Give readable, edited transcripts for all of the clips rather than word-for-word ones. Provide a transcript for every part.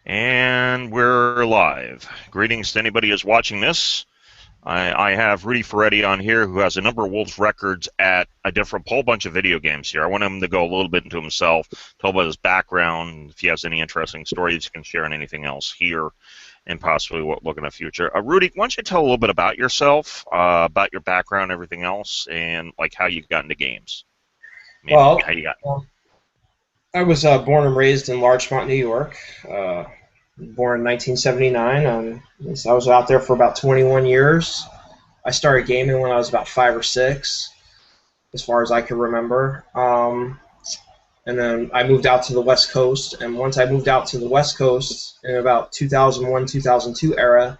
And we're live. Greetings to anybody who's watching this. I have Rudy Ferretti on here, who has a number of world records at a whole bunch of video games here. I want him to go a little bit into himself, tell about his background, if he has any interesting stories he can share, and anything else here, and possibly what look in the future. Rudy, why don't you tell a little bit about yourself, about your background, everything else, and like how you got into games? Well, How you got. I was born and raised in Larchmont, New York. Born in 1979. So I was out there for about 21 years. I started gaming when I was about 5 or 6, as far as I can remember. And then I moved out to the West Coast. And once I moved out to the West Coast in about 2001, 2002 era,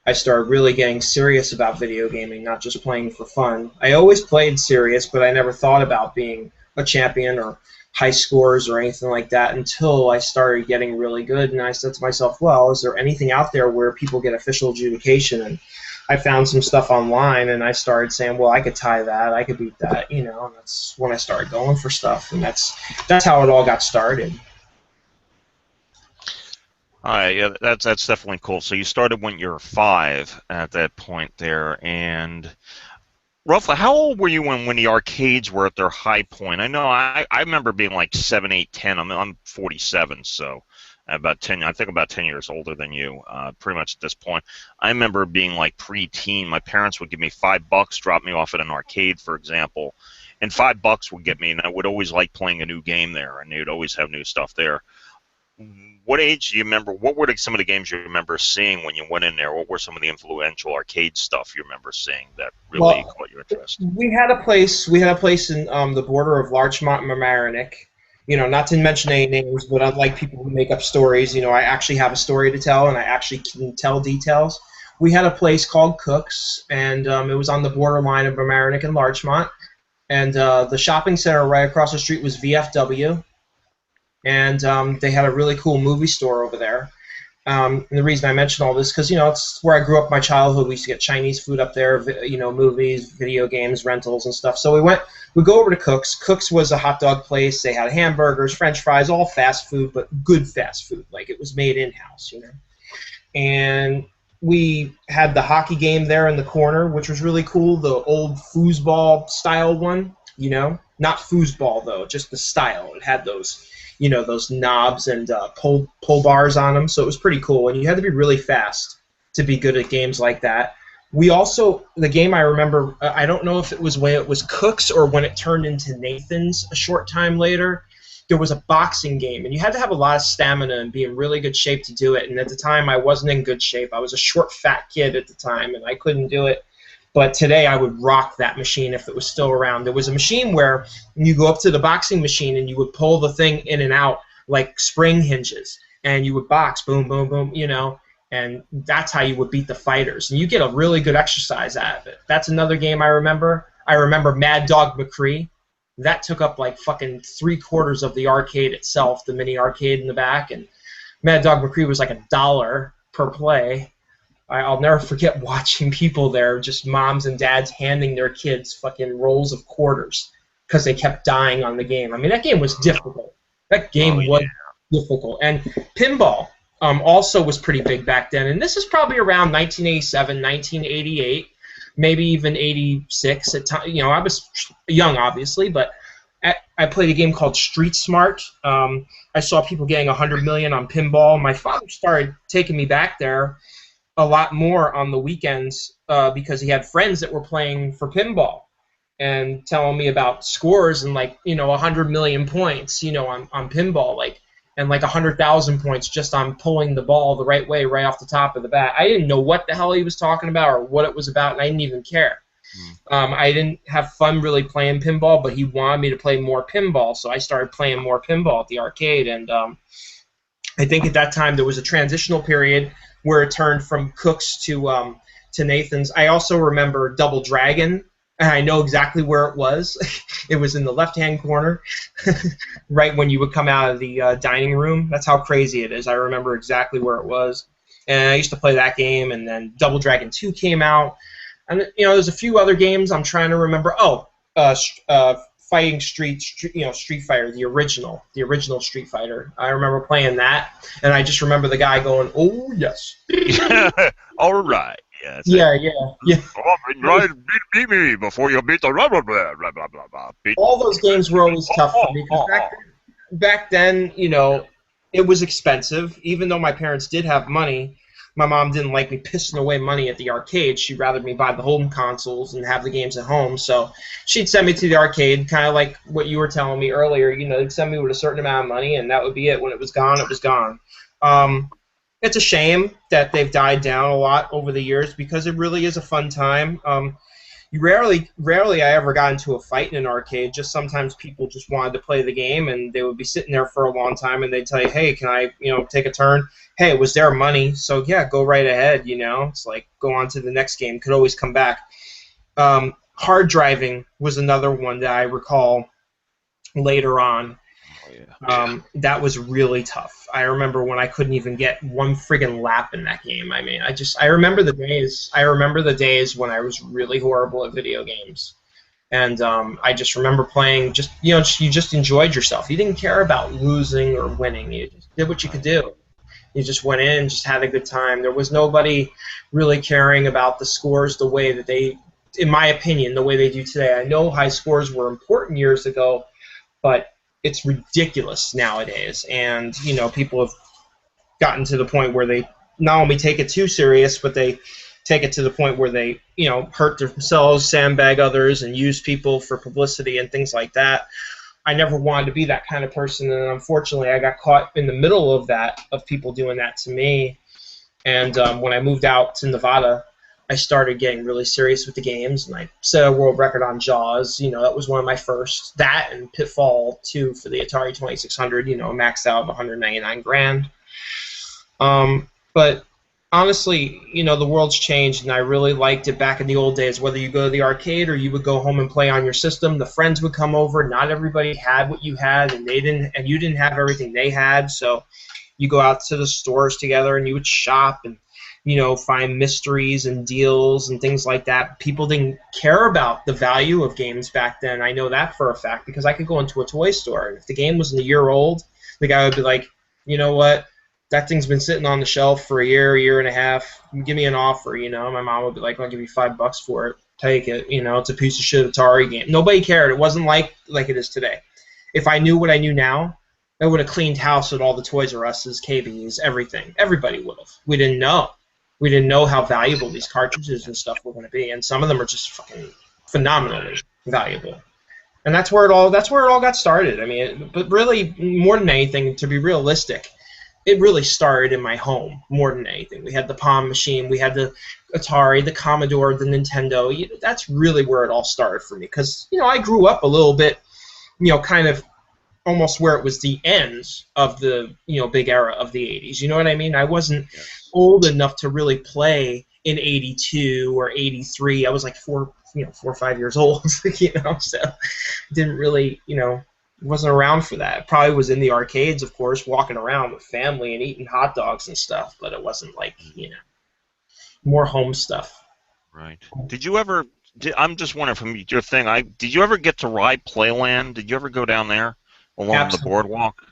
I started really getting serious about video gaming, not just playing for fun. I always played serious, but I never thought about being a champion or high scores or anything like that until I started getting really good. And I said to myself, well, is there anything out there where people get official adjudication? And I found some stuff online, and I started saying, well, I could tie that, I could beat that, and that's when I started going for stuff, and that's how it all got started. Yeah, that's definitely cool. So you started when you were 5 at that point there, and roughly, how old were you when the arcades were at their high point? I know I remember being like 7, 8, 10. I'm 47, so about 10. I think about 10 years older than you, pretty much at this point. I remember being like pre-teen. My parents would give me $5, drop me off at an arcade, for example, and $5 would get me, and I would always like playing a new game there, and they would always have new stuff there. What age do you remember? What were some of the games you remember seeing when you went in there? What were some of the influential arcade stuff you remember seeing that really caught your interest? We had a place. We had a place in the border of Larchmont and Mamaroneck. Not to mention any names, but unlike people who make up stories, I actually have a story to tell, and I actually can tell details. We had a place called Cook's, and it was on the borderline of Mamaroneck and Larchmont. And the shopping center right across the street was VFW. And they had a really cool movie store over there. And the reason I mention all this, because it's where I grew up. My childhood, we used to get Chinese food up there, movies, video games, rentals, and stuff. So we go over to Cook's. Cook's was a hot dog place. They had hamburgers, French fries, all fast food, but good fast food, like it was made in house, And we had the hockey game there in the corner, which was really cool. The old foosball style one, not foosball though, just the style. It had those knobs and pull bars on them, so it was pretty cool. And you had to be really fast to be good at games like that. We also, the game I remember, I don't know if it was when it was Cook's or when it turned into Nathan's a short time later, there was a boxing game, and you had to have a lot of stamina and be in really good shape to do it. And at the time, I wasn't in good shape. I was a short, fat kid at the time, and I couldn't do it. But today I would rock that machine if it was still around. There was a machine where you go up to the boxing machine and you would pull the thing in and out like spring hinges, and you would box, boom, boom, boom, and that's how you would beat the fighters. And you get a really good exercise out of it. That's another game I remember. I remember Mad Dog McCree. That took up like fucking 3/4 of the arcade itself, the mini arcade in the back, and Mad Dog McCree was like $1 per play. I'll never forget watching people there, just moms and dads handing their kids fucking rolls of quarters because they kept dying on the game. I mean, that game was difficult. That game was difficult. And pinball also was pretty big back then. And this is probably around 1987, 1988, maybe even 86. I was young, obviously, but I played a game called Street Smart. I saw people getting 100 million on pinball. My father started taking me back there a lot more on the weekends because he had friends that were playing for pinball and telling me about scores and 100 million points, on pinball, and 100,000 points just on pulling the ball the right way right off the top of the bat. I didn't know what the hell he was talking about or what it was about, and I didn't even care. I didn't have fun really playing pinball, but he wanted me to play more pinball, so I started playing more pinball at the arcade, and I think at that time there was a transitional period where it turned from Cook's to Nathan's. I also remember Double Dragon, and I know exactly where it was. It was in the left-hand corner, right when you would come out of the dining room. That's how crazy it is. I remember exactly where it was. And I used to play that game, and then Double Dragon 2 came out. And, there's a few other games I'm trying to remember. fighting Street Fighter, the original Street Fighter. I remember playing that, and I just remember the guy going, "Oh yes." All right. Yeah, that's it. Yeah, yeah, yeah. Come on, and try to beat me before you beat the blah blah blah blah blah blah blah. Beat. All those games were always tough for me because back then, it was expensive. Even though my parents did have money, my mom didn't like me pissing away money at the arcade. She'd rather me buy the home consoles and have the games at home. So she'd send me to the arcade, kind of like what you were telling me earlier. They'd send me with a certain amount of money, and that would be it. When it was gone, it was gone. It's a shame that they've died down a lot over the years because it really is a fun time. Rarely I ever got into a fight in an arcade. Just sometimes people just wanted to play the game, and they would be sitting there for a long time, and they'd tell you, "Hey, can I, take a turn?" Hey, it was their money, so yeah, go right ahead. It's like go on to the next game. Could always come back. Hard driving was another one that I recall later on. That was really tough. I remember when I couldn't even get one friggin' lap in that game. I mean, I remember the days. I remember the days when I was really horrible at video games, and I just remember playing. You just enjoyed yourself. You didn't care about losing or winning. You just did what you could do. You just went in, just had a good time. There was nobody really caring about the scores the way that they, in my opinion, the way they do today. I know high scores were important years ago, but it's ridiculous nowadays, and people have gotten to the point where they not only take it too serious, but they take it to the point where they hurt themselves, sandbag others, and use people for publicity and things like that. I never wanted to be that kind of person, and unfortunately I got caught in the middle of that, of people doing that to me. And when I moved out to Nevada, I started getting really serious with the games, and I set a world record on Jaws. That was one of my first. That and Pitfall 2 for the Atari 2600. Maxed out 199 grand. But honestly, the world's changed, and I really liked it back in the old days. Whether you go to the arcade or you would go home and play on your system, the friends would come over. Not everybody had what you had, and you didn't have everything they had. So you go out to the stores together, and you would shop and find mysteries and deals and things like that. People didn't care about the value of games back then. I know that for a fact because I could go into a toy store, and if the game wasn't a year old, the guy would be like, "You know what? That thing's been sitting on the shelf for a year and a half. Give me an offer." My mom would be like, "I'll give you $5 for it. Take it." It's a piece of shit Atari game. Nobody cared. It wasn't like it is today. If I knew what I knew now, I would have cleaned house at all the Toys R Us's, KB's, everything. Everybody would have. We didn't know. We didn't know how valuable these cartridges and stuff were going to be, and some of them are just fucking phenomenally valuable. And that's where it all got started. I mean, but really, more than anything, to be realistic, it really started in my home more than anything. We had the Palm machine, we had the Atari, the Commodore, the Nintendo. That's really where it all started for me, because I grew up a little bit, kind of almost where it was the ends of the big era of the 80s. You know what I mean? I wasn't old enough to really play in 82 or 83. I was like 4 or 5 years old, so didn't really, wasn't around for that. Probably was in the arcades, of course, walking around with family and eating hot dogs and stuff, but it wasn't like, more home stuff. Right. Did you ever, I'm just wondering from your thing, did you ever get to ride Playland? Did you ever go down there along the boardwalk?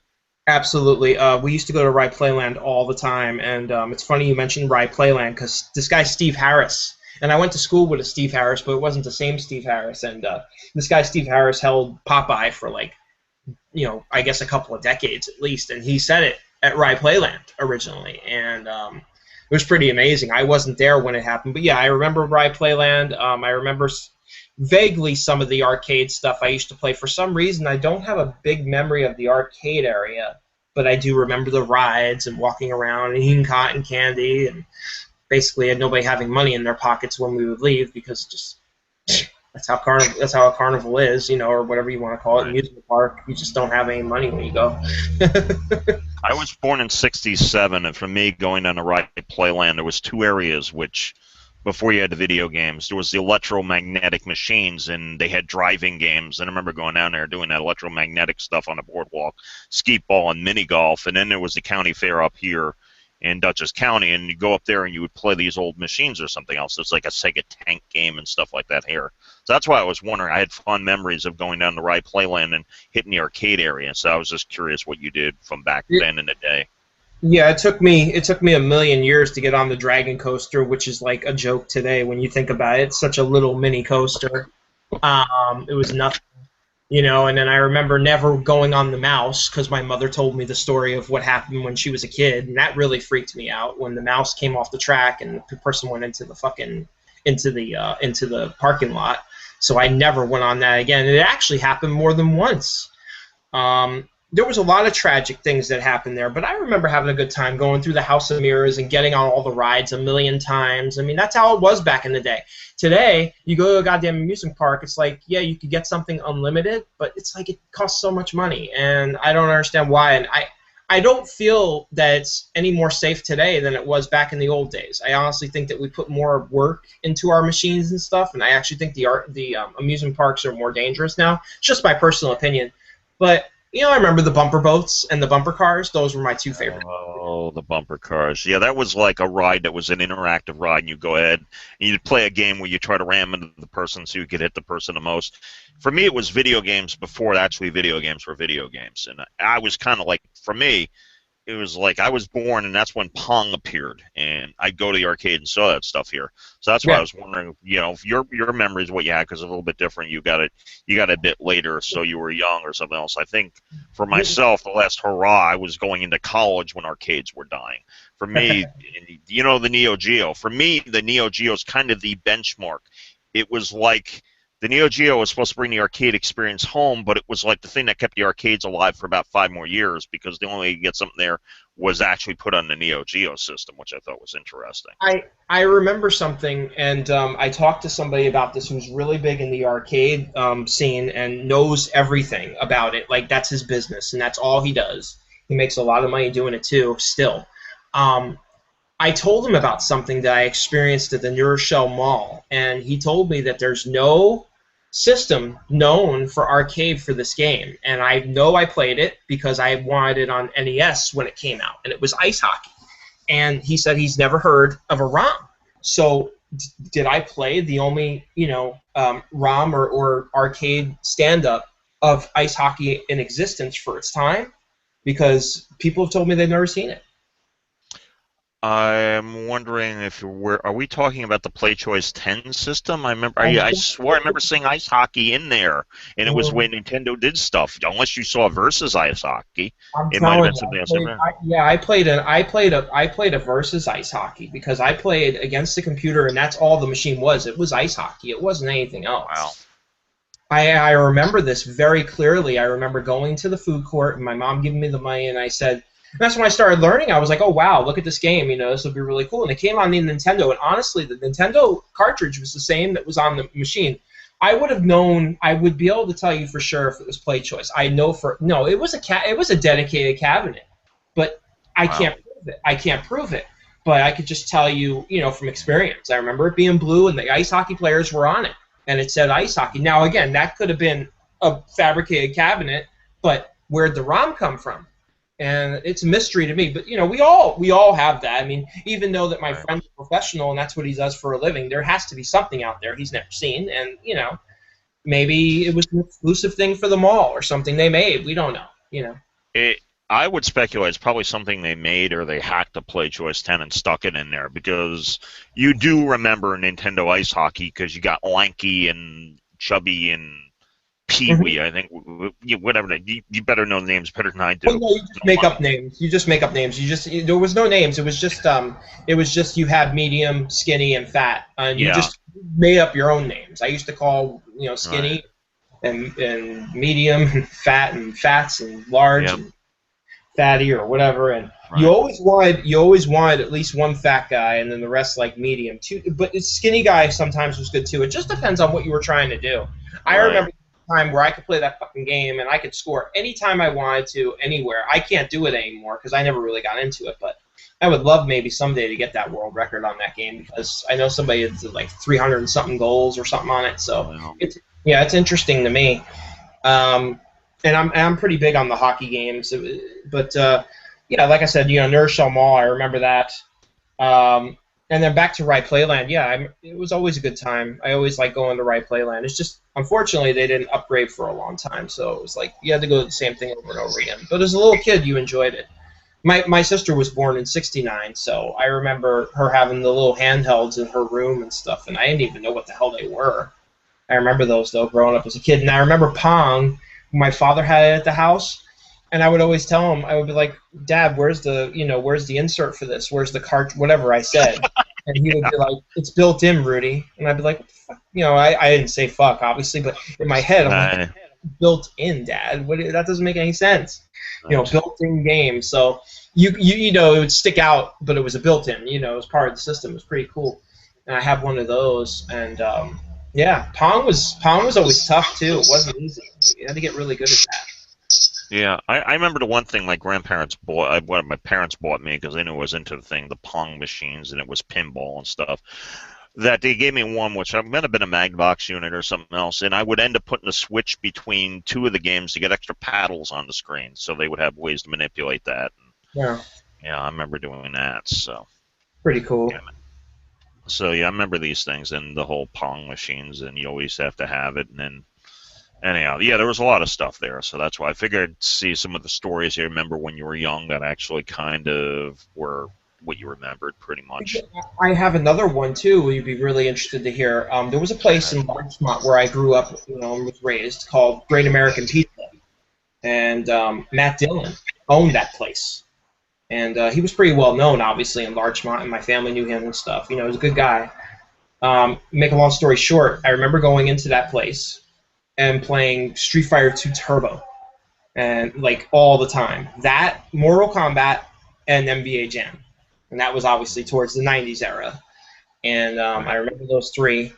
Absolutely. We used to go to Rye Playland all the time, and it's funny you mentioned Rye Playland because this guy Steve Harris, and I went to school with a Steve Harris, but it wasn't the same Steve Harris, and this guy Steve Harris held Popeye for I guess a couple of decades at least, and he said it at Rye Playland originally, and it was pretty amazing. I wasn't there when it happened, but yeah, I remember Rye Playland. I remember vaguely some of the arcade stuff I used to play. For some reason, I don't have a big memory of the arcade area, but I do remember the rides and walking around and eating cotton candy, and basically had nobody having money in their pockets when we would leave because that's how a carnival is, or whatever you want to call it, amusement park. You just don't have any money when you go. I was born in '67, and for me, going down to Rye Playland, there was two areas which, before you had the video games, there was the electromagnetic machines, and they had driving games. And I remember going down there doing that electromagnetic stuff on the boardwalk, skeet ball and mini golf. And then there was the county fair up here, in Dutchess County, and you go up there and you would play these old machines or something else. It's like a Sega tank game and stuff like that here. So that's why I was wondering. I had fond memories of going down the Rye Playland and hitting the arcade area. So I was just curious what you did from back then in the day. Yeah, it took me a million years to get on the Dragon Coaster, which is like a joke today when you think about it. It's such a little mini coaster. It was nothing, and then I remember never going on the mouse because my mother told me the story of what happened when she was a kid, and that really freaked me out when the mouse came off the track and the person went into the parking lot. So I never went on that again. It actually happened more than once. There was a lot of tragic things that happened there, but I remember having a good time going through the House of Mirrors and getting on all the rides a million times. I mean, that's how it was back in the day. Today, you go to a goddamn amusement park, it's like, yeah, you could get something unlimited, but it's like it costs so much money, and I don't understand why. And I don't feel that it's any more safe today than it was back in the old days. I honestly think that we put more work into our machines and stuff, and I actually think the amusement parks are more dangerous now. It's just my personal opinion. But I remember the bumper boats and the bumper cars. Those were my two favorite. Oh, the bumper cars. Yeah, that was like a ride that was an interactive ride, and you go ahead and you'd play a game where you try to ram into the person so you could hit the person the most. For me, it was video games before actually video games were video games. And I was kind of like, for me, it was like I was born, and that's when Pong appeared, and I'd go to the arcade and saw that stuff here. So that's why I was wondering, if your memory is what you had, because it's a little bit different. You got it a bit later, so you were young or something else. I think for myself, the last hurrah, I was going into college when arcades were dying. For me, the Neo Geo. For me, the Neo Geo is kind of the benchmark. It was like the Neo Geo was supposed to bring the arcade experience home, but it was like the thing that kept the arcades alive for about 5 more years, because the only way you get something there was actually put on the Neo Geo system, which I thought was interesting. I remember something, and I talked to somebody about this who's really big in the arcade scene and knows everything about it. Like, that's his business, and that's all he does. He makes a lot of money doing it, too, still. I told him about something that I experienced at the New Rochelle Mall, and he told me that there's no system known for arcade for this game, and I know I played it because I wanted it on NES when it came out, and it was ice hockey. And he said he's never heard of a ROM. So did I play the only ROM or arcade stand-up of ice hockey in existence for its time? Because people have told me they've never seen it. I'm wondering if are we talking about the Play Choice 10 system? I swore I remember seeing ice hockey in there, and it was when Nintendo did stuff. Unless you saw Versus Ice Hockey, it might have been something else. I played a Versus Ice Hockey because I played against the computer, and that's all the machine was. It was ice hockey. It wasn't anything else. Wow. I remember this very clearly. I remember going to the food court and my mom giving me the money, and I said. That's when I started learning. I was like, oh, wow, look at this game. This will be really cool. And it came on the Nintendo. And honestly, the Nintendo cartridge was the same that was on the machine. I would have known. I would be able to tell you for sure if it was Play Choice. I know no, it was a dedicated cabinet. But I can't prove it. I can't prove it. But I could just tell you, from experience. I remember it being blue, and the ice hockey players were on it. And it said ice hockey. Now, again, that could have been a fabricated cabinet, but where'd the ROM come from? And it's a mystery to me, but we all have that. I mean, even though that my friend's a professional and that's what he does for a living, there has to be something out there he's never seen, and maybe it was an exclusive thing for the mall or something they made. We don't know. I would speculate it's probably something they made or they hacked a Play Choice 10 and stuck it in there, because you do remember Nintendo Ice Hockey because you got Lanky and Chubby and Pee-wee, I think, whatever. You better know the names better than I do. Well, no, you just make up names. There was no names. It was just you had medium, skinny, and fat, and you just made up your own names. I used to call skinny and medium, and fat, and fats, and large, and fatty, or whatever. And you always wanted at least one fat guy, and then the rest like medium too. But skinny guy sometimes was good too. It just depends on what you were trying to do. I remember time where I could play that fucking game and I could score anytime I wanted to, anywhere. I can't do it anymore because I never really got into it, but I would love maybe someday to get that world record on that game, because I know somebody did like 300 and something goals or something on it. So it's interesting to me. And I'm pretty big on the hockey games, but Yeah, like I said, Nurshell Mall, I remember that. And then back to Right Playland, yeah, it was always a good time. I always like going to Right Playland. It's just, unfortunately, they didn't upgrade for a long time, so it was like you had to go to the same thing over and over again. But as a little kid, you enjoyed it. My sister was born in '69, so I remember her having the little handhelds in her room and stuff, and I didn't even know what the hell they were. I remember those though, growing up as a kid, and I remember Pong. My father had it at the house, and I would always tell him, I would be like, "Dad, where's the insert for this? Where's the cart? Whatever I said." And he would be like, "It's built in, Rudy." And I'd be like, "What the fuck?" I didn't say fuck, obviously, but in my head, I'm like, Uh, "Built in, Dad. That doesn't make any sense." right. Built-in game. So it would stick out, but it was a built-in. It was part of the system. It was pretty cool. And I have one of those, and yeah, Pong was always tough too. It wasn't easy. You had to get really good at that. Yeah, I remember the one thing my grandparents bought, what my parents bought me because they knew I was into the thing, the Pong machines, and it was pinball and stuff. That they gave me one, which might have been a Magbox unit or something else, and I would end up putting a switch between two of the games to get extra paddles on the screen, so they would have ways to manipulate that. Yeah, Yeah, I remember doing that. So pretty cool. yeah, yeah, I remember these things and the whole Pong machines, and you always have to have it, and then anyhow, yeah, there was a lot of stuff there, so that's why I figured I'd see some of the stories you remember when you were young that actually kind of were what you remembered, pretty much. I have another one too. You'd be really interested to hear. There was a place in Larchmont where I grew up, and was raised, called Great American Pizza, and Matt Dillon owned that place. And he was pretty well known, obviously, in Larchmont, and my family knew him and stuff. He was a good guy. Make a long story short, I remember going into that place and playing Street Fighter 2 Turbo, and like all the time. That, Mortal Kombat, and NBA Jam, and that was obviously towards the '90s era. And I Right. remember those three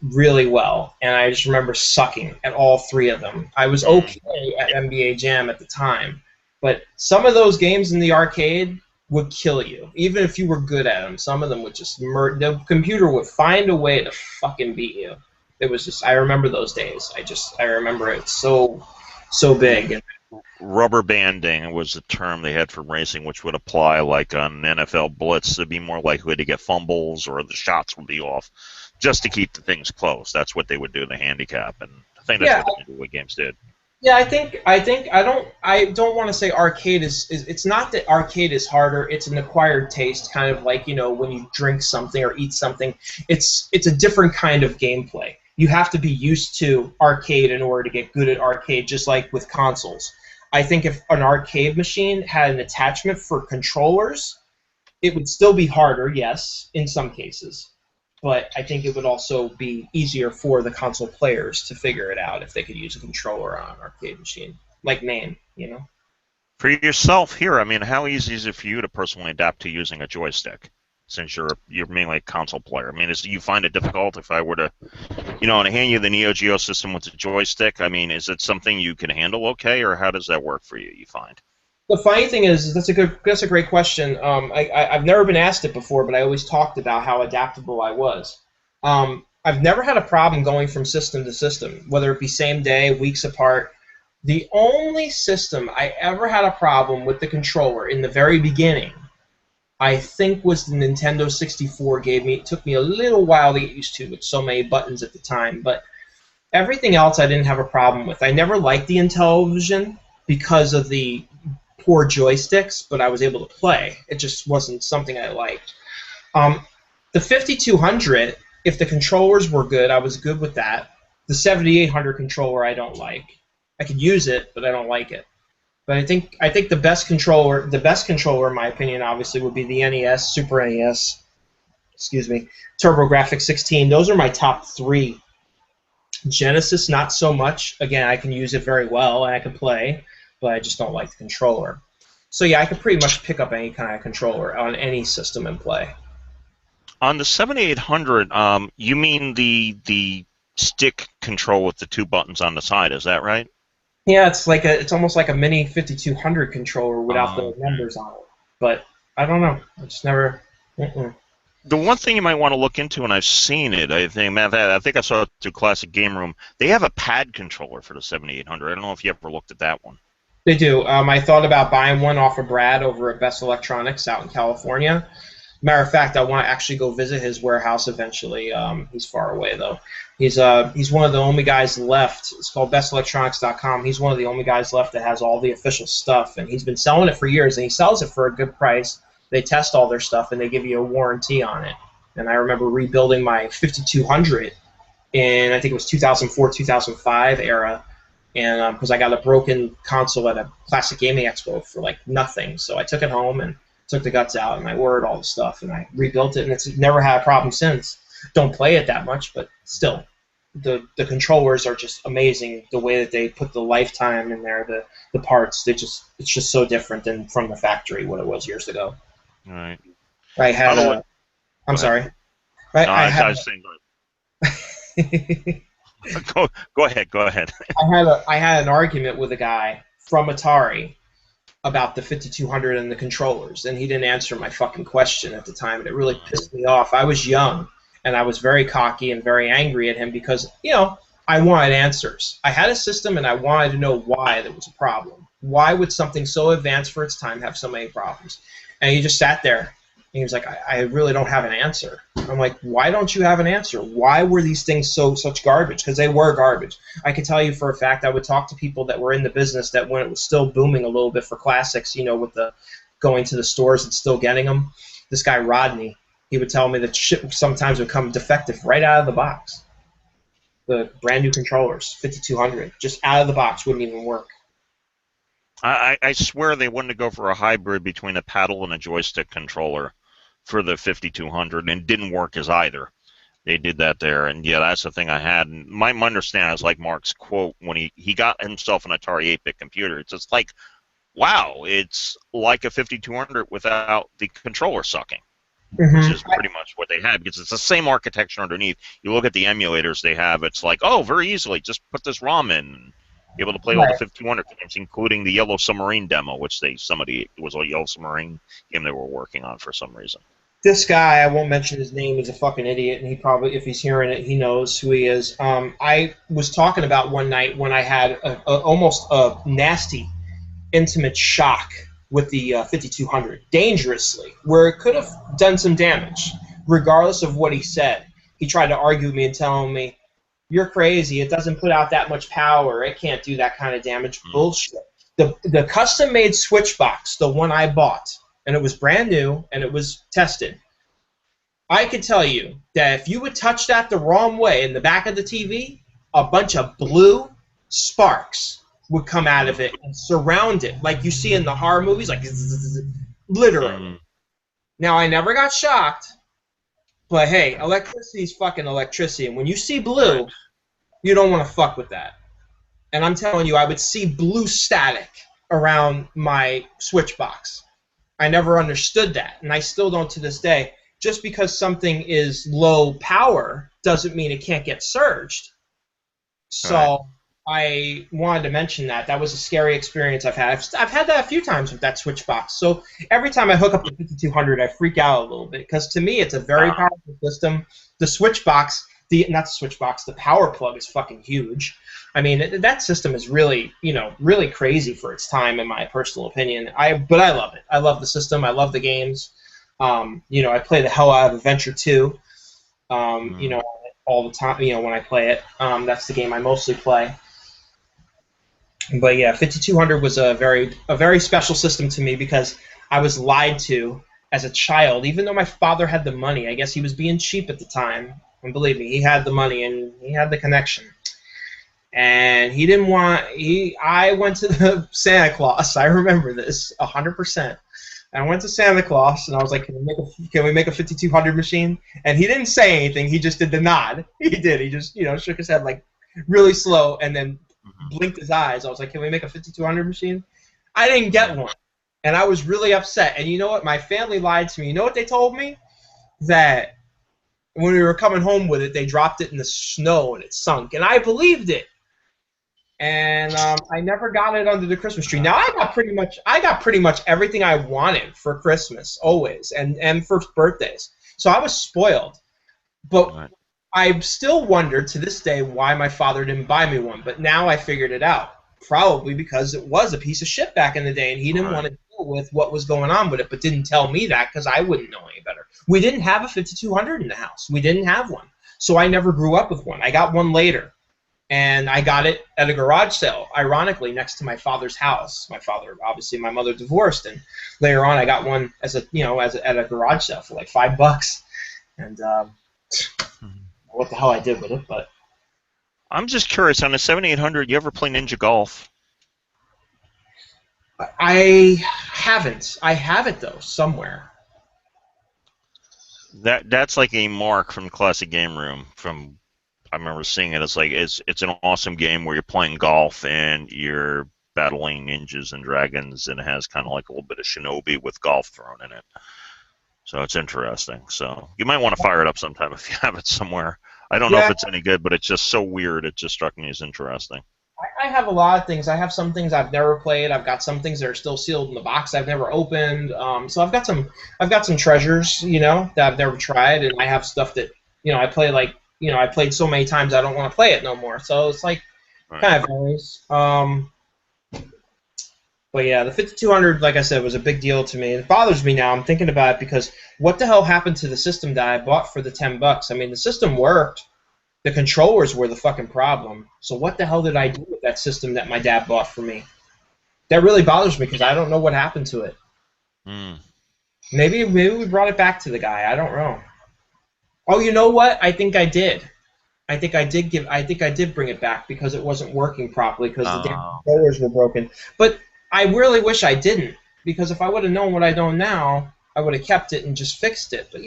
really well, and I just remember sucking at all three of them. I was Mm. okay at NBA Jam at the time, but some of those games in the arcade would kill you, even if you were good at them. Some of them would just the computer would find a way to fucking beat you. It was just, I remember those days. I remember it so big. And Rubber banding was the term they had for racing, which would apply like on NFL blitz. They'd be more likely to get fumbles or the shots would be off, just to keep the things close. That's what they would do in the handicap, and I think that's yeah, what the video games did. Yeah, I think I don't want to say arcade is it's not that arcade is harder, it's an acquired taste, kind of like, when you drink something or eat something. It's a different kind of gameplay. You have to be used to arcade in order to get good at arcade, just like with consoles. I think if an arcade machine had an attachment for controllers, it would still be harder, yes, in some cases, but I think it would also be easier for the console players to figure it out if they could use a controller on an arcade machine, like MAME. For yourself here, I mean, how easy is it for you to personally adapt to using a joystick? Since you're mainly a console player, I mean, do you find it difficult if I were to, to hand you the Neo Geo system with the joystick? I mean, is it something you can handle okay, or how does that work for you? You find? The funny thing is that's a great question. I've never been asked it before, but I always talked about how adaptable I was. I've never had a problem going from system to system, whether it be same day, weeks apart. The only system I ever had a problem with the controller in the very beginning, I think, was the Nintendo 64. It took me a little while to get used to with so many buttons at the time, but everything else I didn't have a problem with. I never liked the Intellivision because of the poor joysticks, but I was able to play. It just wasn't something I liked. Um, the 5200, if the controllers were good, I was good with that. The 7800 controller I don't like. I could use it, but I don't like it. But I think the best controller in my opinion, obviously, would be the NES, Super NES, excuse me, TurboGrafx 16. Those are my top three. Genesis, not so much. Again, I can use it very well and I can play, but I just don't like the controller. So yeah, I could pretty much pick up any kind of controller on any system and play. On the 7800, you mean the stick control with the two buttons on the side? Is that right? Yeah, it's almost like a mini 5200 controller without the Okay. numbers on it. But I don't know. I just never. Mm-mm. The one thing you might want to look into, and I've seen it, I think, man, I think I saw it through Classic Game Room. They have a pad controller for the 7800. I don't know if you ever looked at that one. They do. I thought about buying one off of Brad over at Best Electronics out in California. Matter of fact, I want to actually go visit his warehouse eventually. He's far away though. He's one of the only guys left. It's called BestElectronics.com. He's one of the only guys left that has all the official stuff, and he's been selling it for years. And he sells it for a good price. They test all their stuff and they give you a warranty on it. And I remember rebuilding my 5200 in I think it was 2004, 2005 era, and because I got a broken console at a Classic Gaming Expo for like nothing, so I took it home and took the guts out and I ordered all the stuff and I rebuilt it, and it's never had a problem since. Don't play it that much, but still, the controllers are just amazing. The way that they put the lifetime in there, the parts, it's just so different than from the factory what it was years ago. All right. I had a, I'm Go sorry. ahead. I, No, I I had. was saying, go ahead. Go ahead. I had an argument with a guy from Atari about the 5200 and the controllers, and he didn't answer my fucking question at the time, and it really pissed me off. I was young, and I was very cocky and very angry at him because, I wanted answers. I had a system, and I wanted to know why there was a problem. Why would something so advanced for its time have so many problems? And he just sat there, and he was like, I really don't have an answer. I'm like, why don't you have an answer? Why were these things such garbage? Because they were garbage. I can tell you for a fact, I would talk to people that were in the business that when it was still booming a little bit for classics, with the going to the stores and still getting them. This guy, Rodney, he would tell me that shit sometimes would come defective right out of the box. The brand new controllers, 5200, just out of the box, wouldn't even work. I swear they wanted to go for a hybrid between a paddle and a joystick controller for the 5200, and it didn't work as either. They did that there, and yeah, that's the thing I had. And my understanding is like Mark's quote when he got himself an Atari 8-bit computer. It's just like, wow, it's like a 5200 without the controller sucking, which is pretty much what they had, because it's the same architecture underneath. You look at the emulators they have, it's like, oh, very easily, just put this ROM in, and be able to play all the 5200 games, including the Yellow Submarine demo, which it was a Yellow Submarine game they were working on for some reason. This guy, I won't mention his name, is a fucking idiot, and he probably, if he's hearing it, he knows who he is. I was talking about one night when I had almost a nasty, intimate shock with the 5200, dangerously, where it could have done some damage, regardless of what he said. He tried to argue with me and telling me, you're crazy, it doesn't put out that much power, it can't do that kind of damage. Bullshit. The custom-made switch box, the one I bought, and it was brand new, and it was tested, I could tell you that if you would touch that the wrong way in the back of the TV, a bunch of blue sparks would come out of it and surround it, like you see in the horror movies, like literally. Now, I never got shocked, but hey, electricity is fucking electricity, and when you see blue, you don't want to fuck with that. And I'm telling you, I would see blue static around my switch box. I never understood that, and I still don't to this day. Just because something is low power doesn't mean it can't get surged. So I wanted to mention that. That was a scary experience I've had. I've had that a few times with that switch box. So every time I hook up the 5200, I freak out a little bit because to me it's a very powerful system. The switch box, not the switch box, the power plug is fucking huge. I mean, that system is really, really crazy for its time, in my personal opinion. But I love it. I love the system. I love the games. I play the hell out of Adventure 2. All the time. When I play it, that's the game I mostly play. But yeah, 5200 was a very special system to me because I was lied to as a child. Even though my father had the money, I guess he was being cheap at the time. And believe me, he had the money and he had the connection. And he didn't want. I went to the Santa Claus. I remember this 100%. I went to Santa Claus and I was like, "Can we make a 5200 machine?" And he didn't say anything. He just did the nod. He did. He just shook his head like really slow and then blinked his eyes. I was like, "Can we make a 5200 machine?" I didn't get one, and I was really upset. And you know what? My family lied to me. You know what they told me? That when we were coming home with it, they dropped it in the snow and it sunk, and I believed it. And I never got it under the Christmas tree. Now I got pretty much everything I wanted for Christmas always, and for birthdays. So I was spoiled. But I still wonder to this day why my father didn't buy me one. But now I figured it out. Probably because it was a piece of shit back in the day, and he didn't want to deal with what was going on with it, but didn't tell me that because I wouldn't know any better. We didn't have a 5200 in the house. We didn't have one. So I never grew up with one. I got one later, and I got it at a garage sale, ironically, next to my father's house. My father, obviously, my mother divorced, and later on I got one as a, at a garage sale for like $5. And what the hell I did with it, but I'm just curious, on the 7800, you ever play Ninja Golf? I haven't. I have it though somewhere. That's like a mark from Classic Game Room. From I remember seeing it. It's like it's an awesome game where you're playing golf and you're battling ninjas and dragons, and it has kind of like a little bit of Shinobi with golf thrown in it. So it's interesting. So you might want to fire it up sometime if you have it somewhere. I don't know if it's any good, but it's just so weird. It just struck me as interesting. I have a lot of things. I have some things I've never played. I've got some things that are still sealed in the box I've never opened. So I've got some treasures, that I've never tried, and I have stuff that I play I played so many times I don't want to play it no more. So it's like kind of varies. But yeah, the 5200, like I said, was a big deal to me. It bothers me now. I'm thinking about it because what the hell happened to the system that I bought for the $10? I mean, the system worked. The controllers were the fucking problem. So what the hell did I do with that system that my dad bought for me? That really bothers me because I don't know what happened to it. Maybe we brought it back to the guy. I don't know. Oh, you know what? I think I did. I think I did bring it back because it wasn't working properly because the damn controllers were broken. But I really wish I didn't, because if I would have known what I know now, I would have kept it and just fixed it. But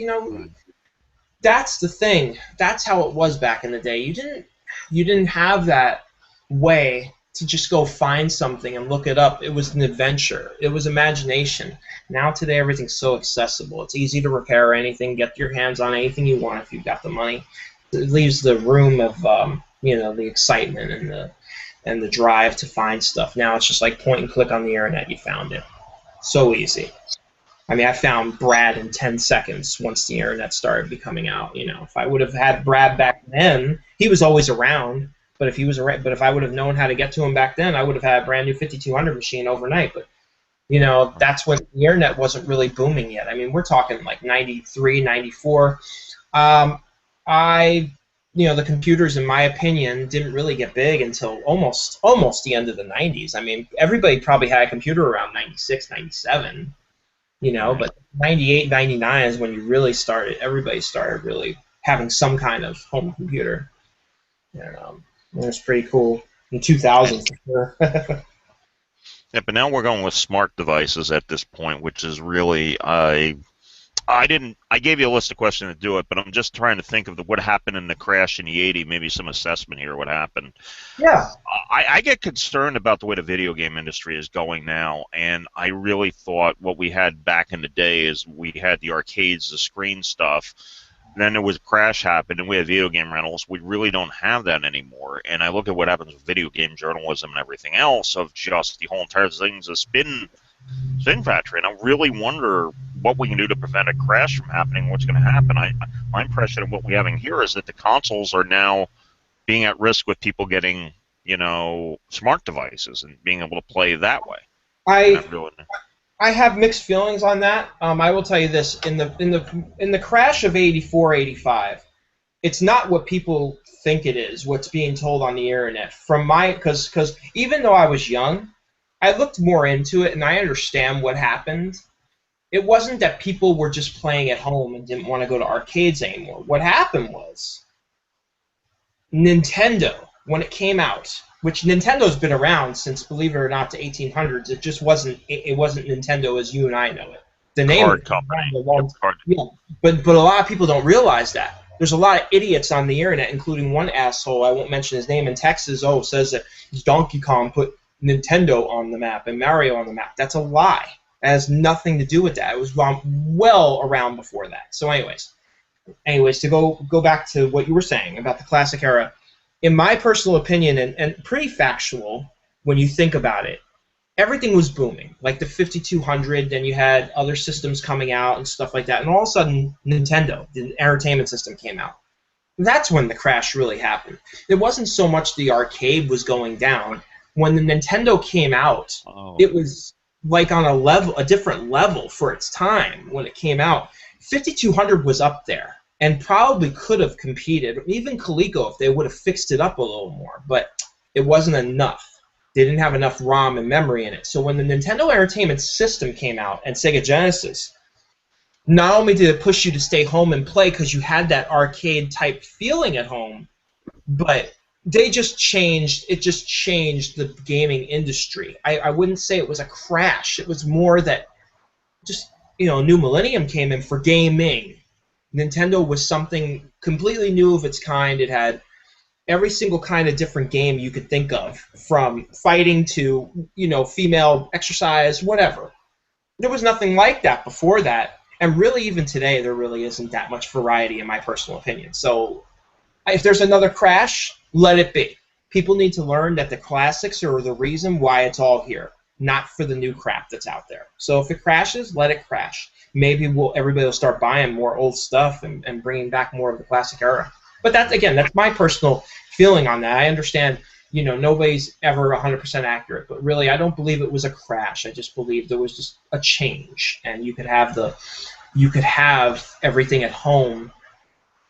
that's the thing. That's how it was back in the day. You didn't have that way to just go find something and look it up. It was an adventure. It was imagination. Now today everything's so accessible. It's easy to repair anything, get your hands on anything you want if you've got the money. It leaves the room of the excitement and the drive to find stuff. Now it's just like point and click on the internet. You found it. So easy. I mean, I found Brad in 10 seconds once the internet started becoming out. If I would have had Brad back then, he was always around. But if I would have known how to get to him back then, I would have had a brand new 5200 machine overnight. But that's when the internet wasn't really booming yet. I mean, we're talking like 93, 94. The computers, in my opinion, didn't really get big until almost the end of the 90s. I mean, everybody probably had a computer around 96, 97, but 98, 99 is when everybody started really having some kind of home computer. And it was pretty cool in 2000 for sure. Yeah, but now we're going with smart devices at this point, which is really I gave you a list of questions to do it, but I'm just trying to think of what happened in the crash in the 80s, maybe some assessment here, what happened. Yeah. I get concerned about the way the video game industry is going now, and I really thought what we had back in the day is we had the arcades, the screen stuff, and then there was a crash happened, and we had video game rentals. We really don't have that anymore, and I look at what happens with video game journalism and everything else of just the whole entire thing's a spin factory, and I really wonder what we can do to prevent a crash from happening, what's going to happen. My impression of what we're having here is that the consoles are now being at risk with people getting, smart devices and being able to play that way. I have mixed feelings on that. I will tell you this: in the crash of 84, 85, it's not what people think it is. What's being told on the internet because even though I was young, I looked more into it and I understand what happened. It wasn't that people were just playing at home and didn't want to go to arcades anymore. What happened was Nintendo, when it came out, which Nintendo's been around since, believe it or not, the 1800s. It just wasn't Nintendo as you and I know it. The name card company. Yeah, but a lot of people don't realize that. There's a lot of idiots on the internet, including one asshole, I won't mention his name, in Texas, says that Donkey Kong put Nintendo on the map and Mario on the map. That's a lie. It has nothing to do with that. It was well around before that. So anyways, to go back to what you were saying about the classic era, in my personal opinion, and pretty factual when you think about it, everything was booming. Like the 5200, then you had other systems coming out and stuff like that, and all of a sudden Nintendo, the entertainment system, came out. That's when the crash really happened. It wasn't so much the arcade was going down. when the Nintendo came out, Oh. it was like on a different level for its time when it came out. 5200 was up there and probably could have competed, even Coleco if they would have fixed it up a little more, but it wasn't enough. They didn't have enough ROM and memory in it. So when the Nintendo Entertainment System came out and Sega Genesis, not only did it push you to stay home and play because you had that arcade type feeling at home, but they just changed. It just changed the gaming industry. I wouldn't say it was a crash. It was more that just a new millennium came in for gaming. Nintendo was something completely new of its kind. It had every single kind of different game you could think of, from fighting to female exercise, whatever. There was nothing like that before that, and really even today there really isn't that much variety in my personal opinion. So if there's another crash, let it be. People need to learn that the classics are the reason why it's all here, not for the new crap that's out there. So if it crashes, let it crash. Maybe everybody will start buying more old stuff and bringing back more of the classic era. But that's my personal feeling on that. I understand, nobody's ever 100% accurate, but really I don't believe it was a crash. I just believe there was just a change, and you could have everything at home.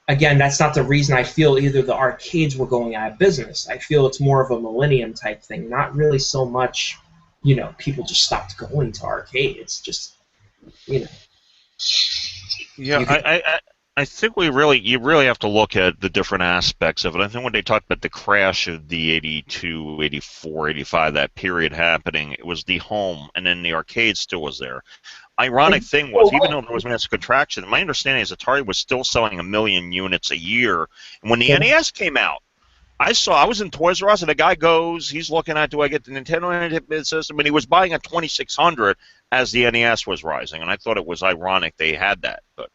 Again, that's not the reason I feel either the arcades were going out of business. I feel it's more of a millennium type thing, not really so much, people just stopped going to arcades. Just, Yeah, you could, I think you really have to look at the different aspects of it. I think when they talked about the crash of the 82, 84, 85, that period happening, it was the home, and then the arcade still was there. Ironic thing was, even though there was massive contraction, my understanding is Atari was still selling 1 million units a year. And when the NES came out, I was in Toys R Us, and the guy goes, he's looking at, do I get the Nintendo Entertainment System? And he was buying a 2600 as the NES was rising, and I thought it was ironic they had that. But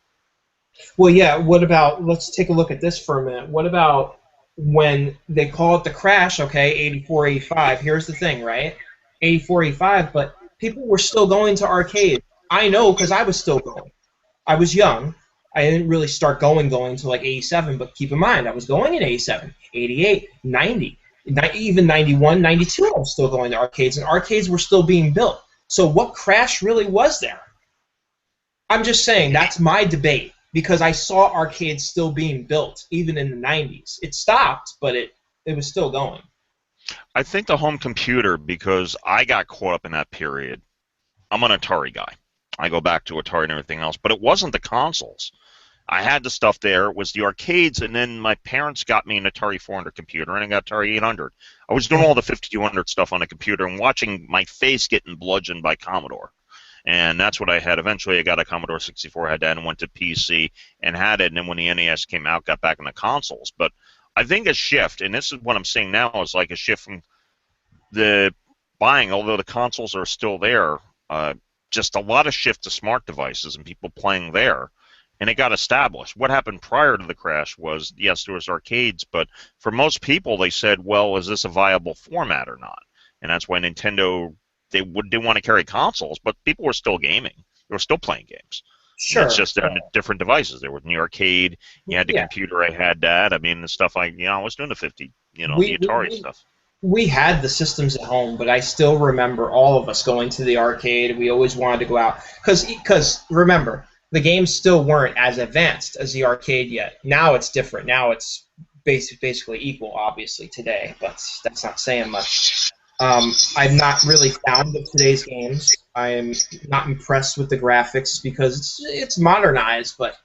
well, yeah, let's take a look at this for a minute. What about when they call it the crash, okay, 84, 85. Here's the thing, right? 84, 85, but people were still going to arcades. I know because I was still going. I was young. I didn't really start going until like 87, but keep in mind, I was going in 87, 88, 90, even 91, 92, I was still going to arcades, and arcades were still being built. So what crash really was there? I'm just saying, that's my debate, because I saw arcades still being built, even in the 90s. It stopped, but it was still going. I think the home computer, because I got caught up in that period. I'm an Atari guy. I go back to Atari and everything else, but it wasn't the consoles. I had the stuff there. It was the arcades, and then my parents got me an Atari 400 computer, and I got Atari 800. I was doing all the 5200 stuff on the computer and watching my face getting bludgeoned by Commodore. And that's what I had. Eventually, I got a Commodore 64, had that, and went to PC and had it. And then when the NES came out, got back in the consoles. But I think a shift, and this is what I'm seeing now, is like a shift from the buying, although the consoles are still there, just a lot of shift to smart devices and people playing there. And it got established. What happened prior to the crash was, yes, there was arcades, but for most people, they said, well, is this a viable format or not? And that's why Nintendo, didn't want to carry consoles, but people were still gaming. They were still playing games. Sure. It's just on different devices. There was the arcade. You had the computer. I had that. I mean, the stuff I was doing the the Atari stuff. We had the systems at home, but I still remember all of us going to the arcade. We always wanted to go out because remember, the games still weren't as advanced as the arcade yet. Now it's different. Now it's basically equal, obviously, today, but that's not saying much. I've not really found today's games. I am not impressed with the graphics because it's modernized, but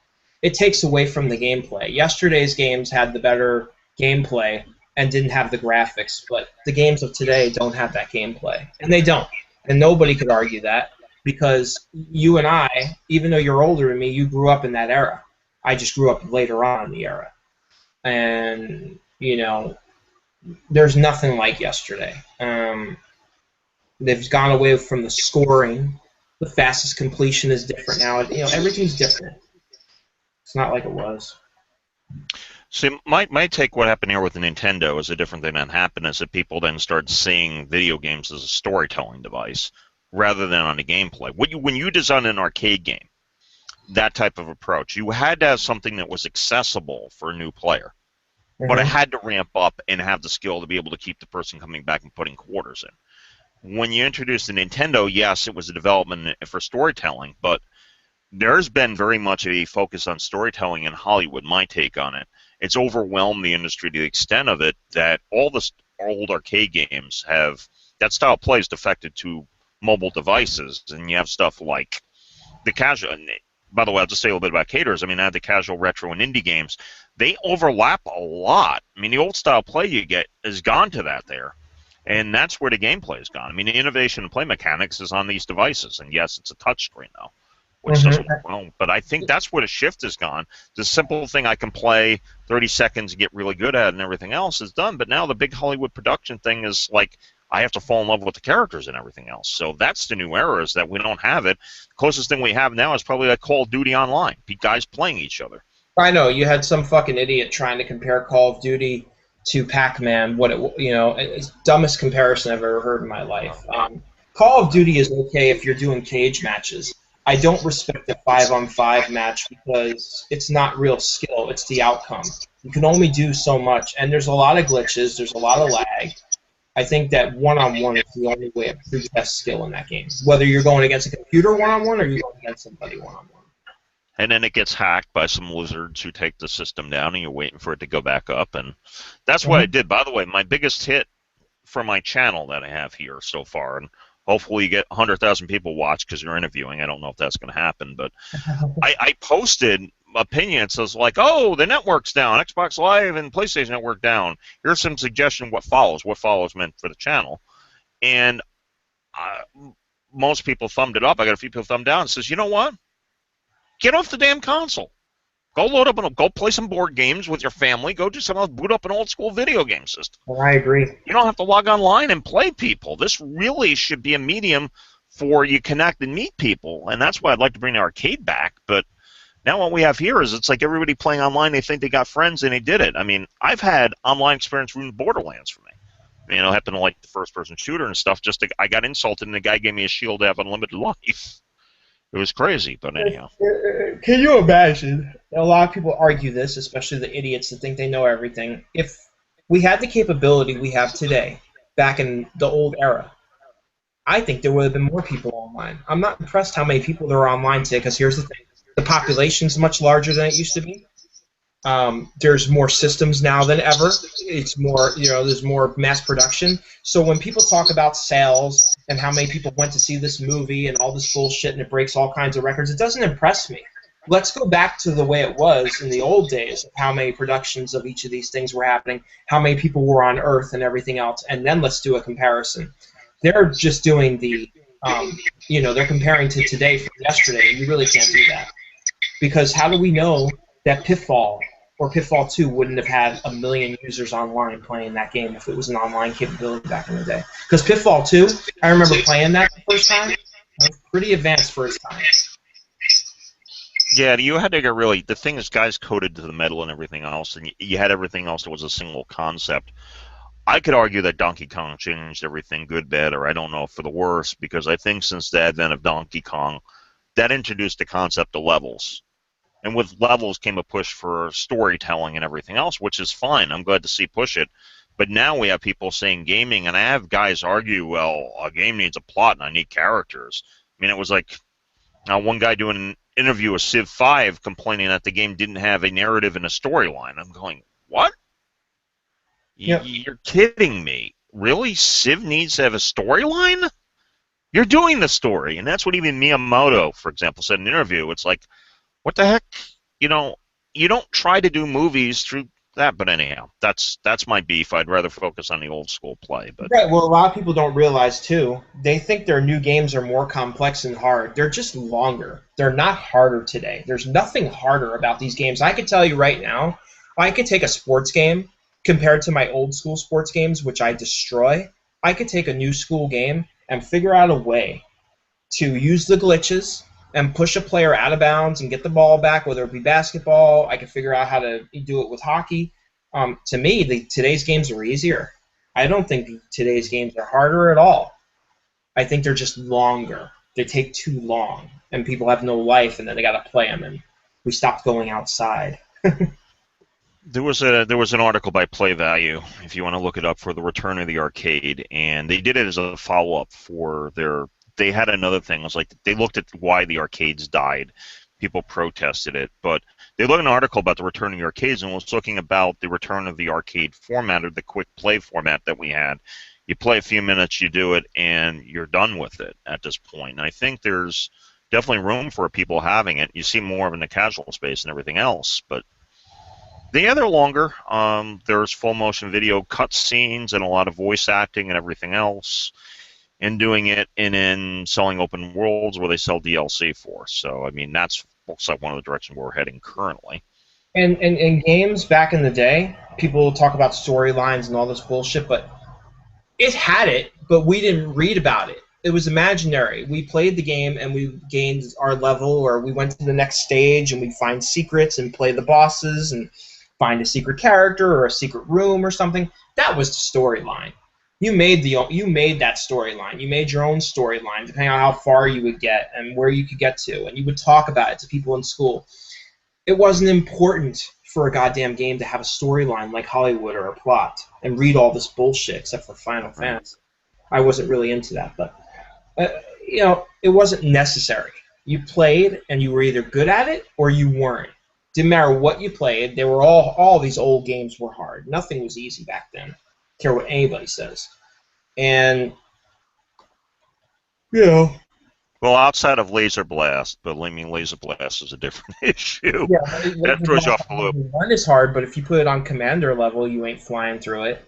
it takes away from the gameplay. Yesterday's games had the better gameplay and didn't have the graphics, but the games of today don't have that gameplay, and they don't. And nobody could argue that, because you and I, even though you're older than me, you grew up in that era. I just grew up later on in the era. And, there's nothing like yesterday. They've gone away from the scoring. The fastest completion is different now. Everything's different. It's not like it was. See, my take, what happened here with the Nintendo is a different thing that happened, is that people then started seeing video games as a storytelling device rather than on the gameplay. When you design an arcade game, that type of approach, you had to have something that was accessible for a new player. but I Hmm. had to ramp up and have the skill to be able to keep the person coming back and putting quarters in. When you introduced the Nintendo, yes, it was a development for storytelling, but there's been very much a focus on storytelling in Hollywood. My take on it, it's overwhelmed the industry to the extent of it that all the old arcade games have that style of play is defected to mobile devices, and you have stuff like the casual. By the way, I'll just say a little bit about caters. I mean, I have the casual, retro, and indie games. They overlap a lot. I mean, the old style play you get is gone to that there. And that's where the gameplay is gone. I mean, the innovation in play mechanics is on these devices. And yes, it's a touchscreen now, which doesn't work well. But I think that's where the shift has gone. The simple thing I can play 30 seconds and get really good at and everything else is done. But now the big Hollywood production thing is like I have to fall in love with the characters and everything else. So that's the new era, is that we don't have it. The closest thing we have now is probably like Call of Duty Online, guys playing each other. I know you had some fucking idiot trying to compare Call of Duty to Pac-Man. What it, it's the dumbest comparison I've ever heard in my life. Call of Duty is okay if you're doing cage matches. I don't respect the 5-on-5 match because it's not real skill; it's the outcome. You can only do so much, and there's a lot of glitches. There's a lot of lag. I think that one-on-one is the only way to prove best skill in that game. Whether you're going against a computer one-on-one or you're going against somebody one-on-one. And then it gets hacked by some lizards who take the system down, and you're waiting for it to go back up. And that's what I did. By the way, my biggest hit for my channel that I have here so far, and hopefully you get 100,000 people watch because you're interviewing. I don't know if that's going to happen, but I posted opinions as like, oh, the network's down, Xbox Live and PlayStation Network down. Here's some suggestion what follows. What follows meant for the channel. And most people thumbed it up. I got a few people thumbed down and says, you know what? Get off the damn console. Go load up and go play some board games with your family. Go do something else. Boot up an old school video game system. Well, I agree. You don't have to log online and play people. This really should be a medium for you connect and meet people, and that's why I'd like to bring the arcade back. But now what we have here is it's like everybody playing online. They think they got friends and they did it. I mean, I've had online experience ruin Borderlands for me. You know, happen to like the first-person shooter and stuff. I got insulted and the guy gave me a shield to have unlimited life. It was crazy, but anyhow. Can you imagine? A lot of people argue this, especially the idiots that think they know everything. If we had the capability we have today, back in the old era, I think there would have been more people online. I'm not impressed how many people there are online today, because here's the thing. The population's much larger than it used to be. There's more systems now than ever. It's more, there's more mass production. So when people talk about sales and how many people went to see this movie and all this bullshit and it breaks all kinds of records, it doesn't impress me. Let's go back to the way it was in the old days of how many productions of each of these things were happening, how many people were on Earth and everything else, and then let's do a comparison. They're just doing they're comparing to today from yesterday, and you really can't do that. Because how do we know that Pitfall or Pitfall 2 wouldn't have had 1 million users online playing that game if it was an online capability back in the day? Because Pitfall 2, I remember playing that the first time. It was pretty advanced for its time. Yeah, you had to get really. The thing is, guys coded to the metal and everything else, and you had everything else that was a single concept. I could argue that Donkey Kong changed everything, good, bad, or I don't know, for the worse, because I think since the advent of Donkey Kong, that introduced the concept of levels. And with levels came a push for storytelling and everything else, which is fine. I'm glad to see push it. But now we have people saying gaming, and I have guys argue, well, a game needs a plot and I need characters. I mean, it was like one guy doing an interview with Civ 5 complaining that the game didn't have a narrative and a storyline. I'm going, what? Yep. You're kidding me. Really? Civ needs to have a storyline? You're doing the story. And that's what even Miyamoto, for example, said in an interview. It's like, what the heck? You don't try to do movies through that. But anyhow, that's my beef. I'd rather focus on the old school play. But right. Well, a lot of people don't realize too. They think their new games are more complex and hard. They're just longer. They're not harder today. There's nothing harder about these games. I could tell you right now, I could take a sports game compared to my old school sports games, which I destroy. I could take a new school game and figure out a way to use the glitches and push a player out of bounds and get the ball back, whether it be basketball. I can figure out how to do it with hockey. To me, today's games are easier. I don't think today's games are harder at all. I think they're just longer. They take too long, and people have no life, and then they got to play them, and we stopped going outside. There was an article by Play Value, if you want to look it up, for the return of the arcade, and they did it as a follow up for their. They had another thing. It was like they looked at why the arcades died. People protested it, but they looked at an article about the return of the arcades and was looking about the return of the arcade format, or the quick play format that we had. You play a few minutes, you do it, and you're done with it at this point. And I think there's definitely room for people having it. You see more of it in the casual space and everything else, but yeah, they're longer. There's full motion video cut scenes and a lot of voice acting and everything else, and doing it and in selling open worlds where they sell DLC for. So, I mean, that's looks like one of the directions we're heading currently. And games back in the day, people talk about storylines and all this bullshit, but it had it, but we didn't read about it. It was imaginary. We played the game and we gained our level, or we went to the next stage and we'd find secrets and play the bosses and find a secret character or a secret room or something. That was the storyline. You made that storyline. You made your own storyline, depending on how far you would get and where you could get to, and you would talk about it to people in school. It wasn't important for a goddamn game to have a storyline like Hollywood or a plot and read all this bullshit, except for Final Fantasy. I wasn't really into that, but it wasn't necessary. You played, and you were either good at it or you weren't. Didn't matter what you played. They were all these old games were hard. Nothing was easy back then. Care what anybody says. And Well, outside of Laser Blast, but I mean, Laser Blast is a different issue. yeah, That throws you off the loop. One is hard, but if you put it on Commander level, you ain't flying through it.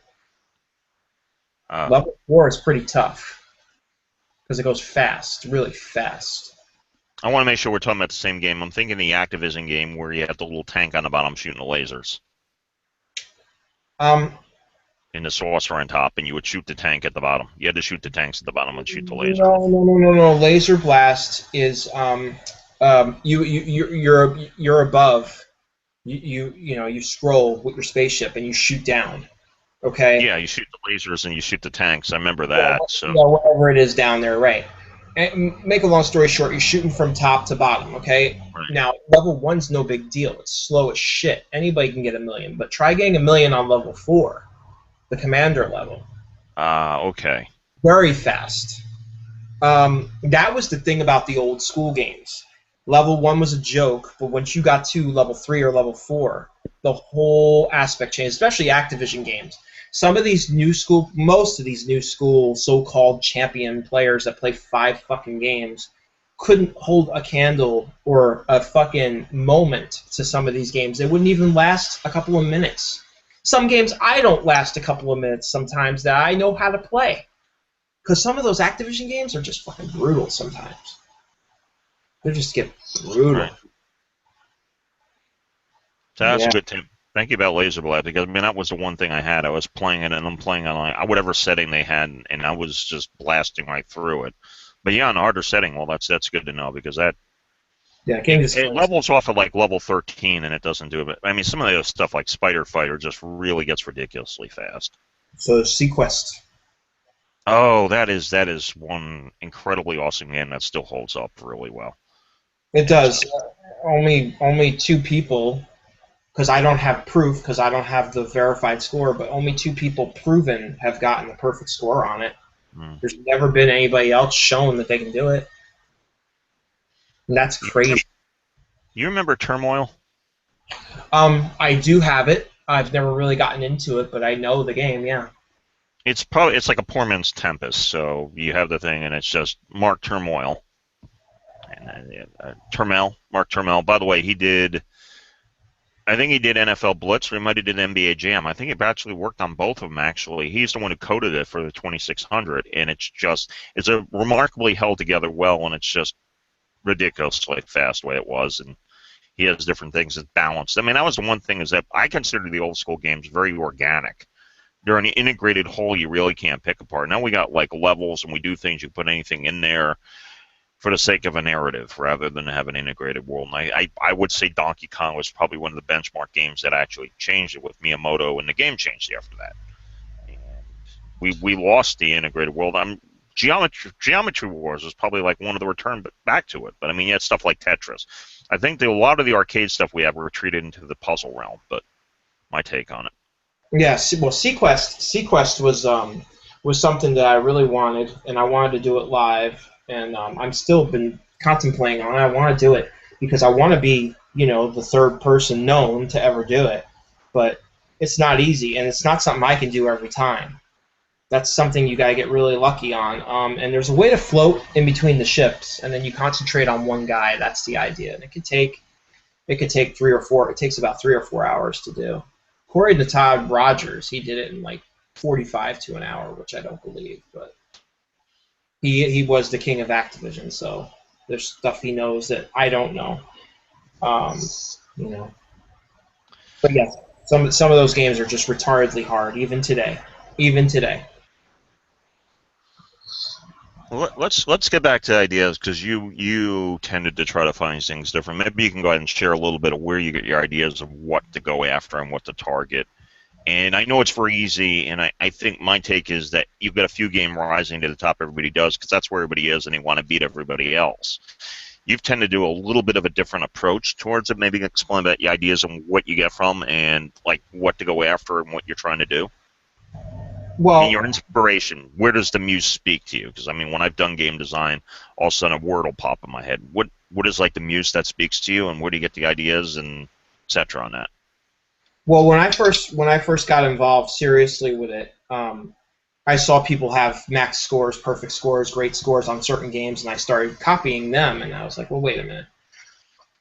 Level 4 is pretty tough because it goes fast, really fast. I want to make sure we're talking about the same game. I'm thinking the Activision game where you have the little tank on the bottom shooting the lasers. In the saucer on top, and you would shoot the tank at the bottom. You had to shoot the tanks at the bottom and shoot the laser. No. Laser Blast is you're above. You scroll with your spaceship and you shoot down. Okay. Yeah, you shoot the lasers and you shoot the tanks. I remember that. Whatever it is down there, right? And make a long story short, you're shooting from top to bottom. Okay. Right. Now, level 1's no big deal. It's slow as shit. Anybody can get 1,000,000, but try getting 1,000,000 on level 4. The Commander level. Okay. Very fast. That was the thing about the old school games. Level 1 was a joke, but once you got to level 3 or level 4, the whole aspect changed, especially Activision games. Most of these new school so-called champion players that play 5 fucking games couldn't hold a candle or a fucking moment to some of these games. They wouldn't even last a couple of minutes. Some games I don't last a couple of minutes sometimes that I know how to play. Because some of those Activision games are just fucking brutal sometimes. They just get brutal. Right. So that's a good tip. Thank you about Laser Blast, because I mean that was the one thing I had. I was playing it and I'm playing on like whatever setting they had, and I was just blasting right through it. But yeah, on a harder setting, well, that's good to know, because that it levels off at like level 13 and it doesn't do it. I mean, some of the stuff like Spider Fighter just really gets ridiculously fast. So Sequest. Oh, that is one incredibly awesome game that still holds up really well. It does. Only 2 people, because I don't have proof, because I don't have the verified score, but only 2 people proven have gotten the perfect score on it. There's never been anybody else shown that they can do it. And that's crazy. You remember Turmoil? I do have it. I've never really gotten into it, but I know the game, yeah. It's like a poor man's Tempest. So you have the thing, and it's just Mark Turmoil. And Mark Turmel. By the way, I think he did NFL Blitz, or he might have did NBA Jam. I think he actually worked on both of them, actually. He's the one who coded it for the 2600, and it's a remarkably held together well, and it's just ridiculously fast the way it was, and he has different things that's balanced. I mean, that was the one thing, is that I consider the old school games very organic. They're an integrated whole you really can't pick apart. Now we got like levels, and we do things, you put anything in there for the sake of a narrative rather than have an integrated world. And I would say Donkey Kong was probably one of the benchmark games that actually changed it with Miyamoto, and the game changed after that. And we lost the integrated world. Geometry Wars was probably like one of the return back to it. But I mean, you had stuff like Tetris. I think a lot of the arcade stuff we have retreated into the puzzle realm. But my take on it. Yeah, well, Sequest was something that I really wanted, and I wanted to do it live, and I'm still been contemplating on it. I want to do it because I want to be, the third person known to ever do it, but it's not easy, and it's not something I can do every time. That's something you gotta get really lucky on. And there's a way to float in between the ships, and then you concentrate on one guy. That's the idea, and it could take 3 or 4. It takes about 3 or 4 hours to do. According to Todd Rogers, he did it in like 45 to an hour, which I don't believe, but he was the king of Activision, so there's stuff he knows that I don't know. Um, you know, but yes, some of those games are just retardedly hard, even today. Even today. Well, let's get back to ideas because you tended to try to find things different. Maybe you can go ahead and share a little bit of where you get your ideas of what to go after and what to target. And I know it's very easy, and I think my take is that you've got a few game rising to the top everybody does because that's where everybody is and they want to beat everybody else. You've tended to do a little bit of a different approach towards it. Maybe explain about your ideas and what you get from and like what to go after and what you're trying to do. And Well, your inspiration, where does the muse speak to you? Because I mean, when I've done game design, all of a sudden a word will pop in my head. What is like the muse that speaks to you, and where do you get the ideas and etc. on that? well, when I first got involved seriously with it, I saw people have max scores, perfect scores, great scores on certain games, and I started copying them. And I was like, well, wait a minute.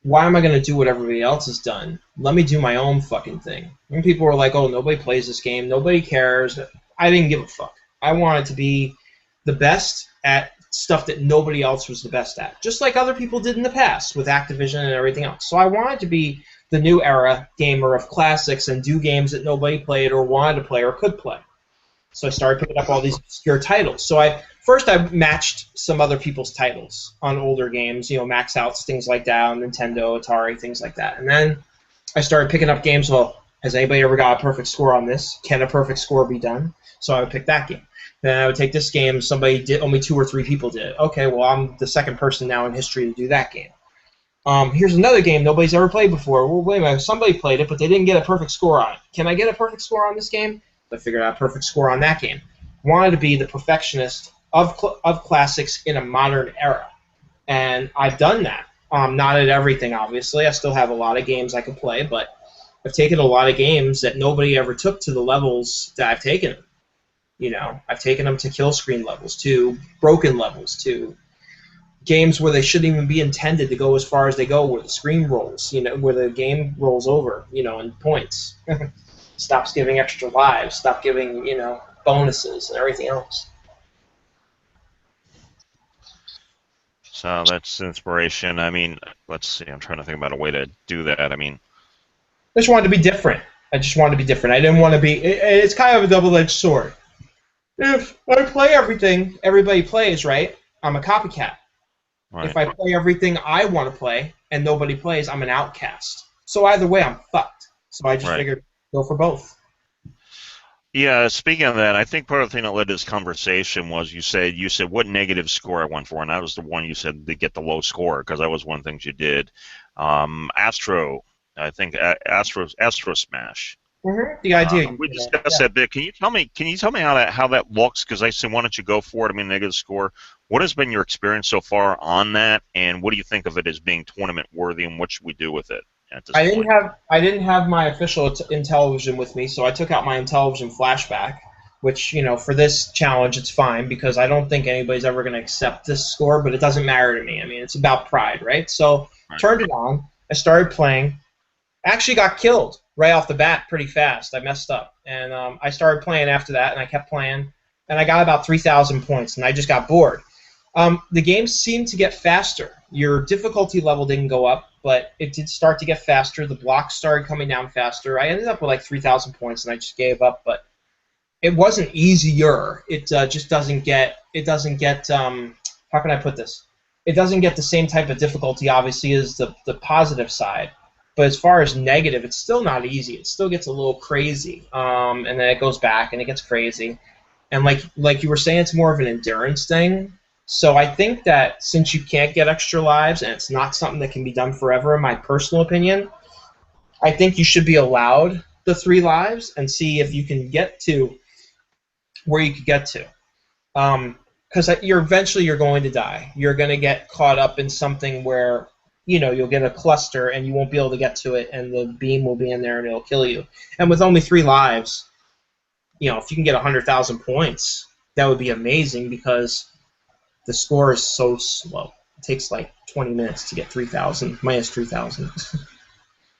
Why am I going to do what everybody else has done? Let me do my own fucking thing. And people were like, oh, nobody plays this game. Nobody cares. I didn't give a fuck. I wanted to be the best at stuff that nobody else was the best at, just like other people did in the past with Activision and everything else. So I wanted to be the new era gamer of classics and do games that nobody played or wanted to play or could play. So I started picking up all these obscure titles. So I matched some other people's titles on older games, max outs, things like that, on Nintendo, Atari, things like that. And then I started picking up games. Well, has anybody ever got a perfect score on this? Can a perfect score be done? So I would pick that game. Then I would take this game. Somebody did, only 2 or 3 people did it. Okay, well, I'm the second person now in history to do that game. Here's another game nobody's ever played before. Well, wait a minute, somebody played it, but they didn't get a perfect score on it. Can I get a perfect score on this game? I figured out a perfect score on that game. Wanted to be the perfectionist of classics in a modern era, and I've done that. Not at everything, obviously. I still have a lot of games I can play, but I've taken a lot of games that nobody ever took to the levels that I've taken them. I've taken them to kill screen levels, to broken levels, to games where they shouldn't even be intended to go as far as they go, where the screen rolls, where the game rolls over, in points. Stops giving extra lives, stop giving, bonuses and everything else. So that's inspiration. I mean, let's see. I'm trying to think about a way to do that. I mean, I just wanted to be different. I didn't want to be. It's kind of a double-edged sword. If I play everything everybody plays, right, I'm a copycat. right. If I play everything I want to play and nobody plays, I'm an outcast. So either way, I'm fucked. So I just figured go for both. Yeah, speaking of that, I think part of the thing that led to this conversation was you said what negative score I went for, and that was the one you said to get the low score because that was one of the things you did. I think Astro Smash. Mm-hmm. The idea. We discussed that bit. Can you tell me how that looks? Because I said, why don't you go for it? I mean, negative score. What has been your experience so far on that, and what do you think of it as being tournament worthy, and what should we do with it at this point? I didn't have my official Intellivision with me, so I took out my Intellivision flashback, which for this challenge it's fine because I don't think anybody's ever going to accept this score, but it doesn't matter to me. I mean, it's about pride, right? So turned it on. I started playing. Actually got killed right off the bat pretty fast. I messed up. And I started playing after that, and I kept playing. And I got about 3,000 points, and I just got bored. The game seemed to get faster. Your difficulty level didn't go up, but it did start to get faster. The blocks started coming down faster. I ended up with like 3,000 points, and I just gave up. But it wasn't easier. It just doesn't get, how can I put this? It doesn't get the same type of difficulty, obviously, as the positive side. But as far as negative, it's still not easy. It still gets a little crazy, and then it goes back and it gets crazy. And like you were saying, it's more of an endurance thing. So I think that since you can't get extra lives and it's not something that can be done forever, in my personal opinion, I think you should be allowed the 3 lives and see if you can get to where you could get to. Because you're going to die. You're going to get caught up in something where, you'll get a cluster and you won't be able to get to it, and the beam will be in there and it'll kill you. And with only 3 lives, if you can get 100,000 points, that would be amazing, because the score is so slow. It takes like 20 minutes to get 3,000, minus 3,000.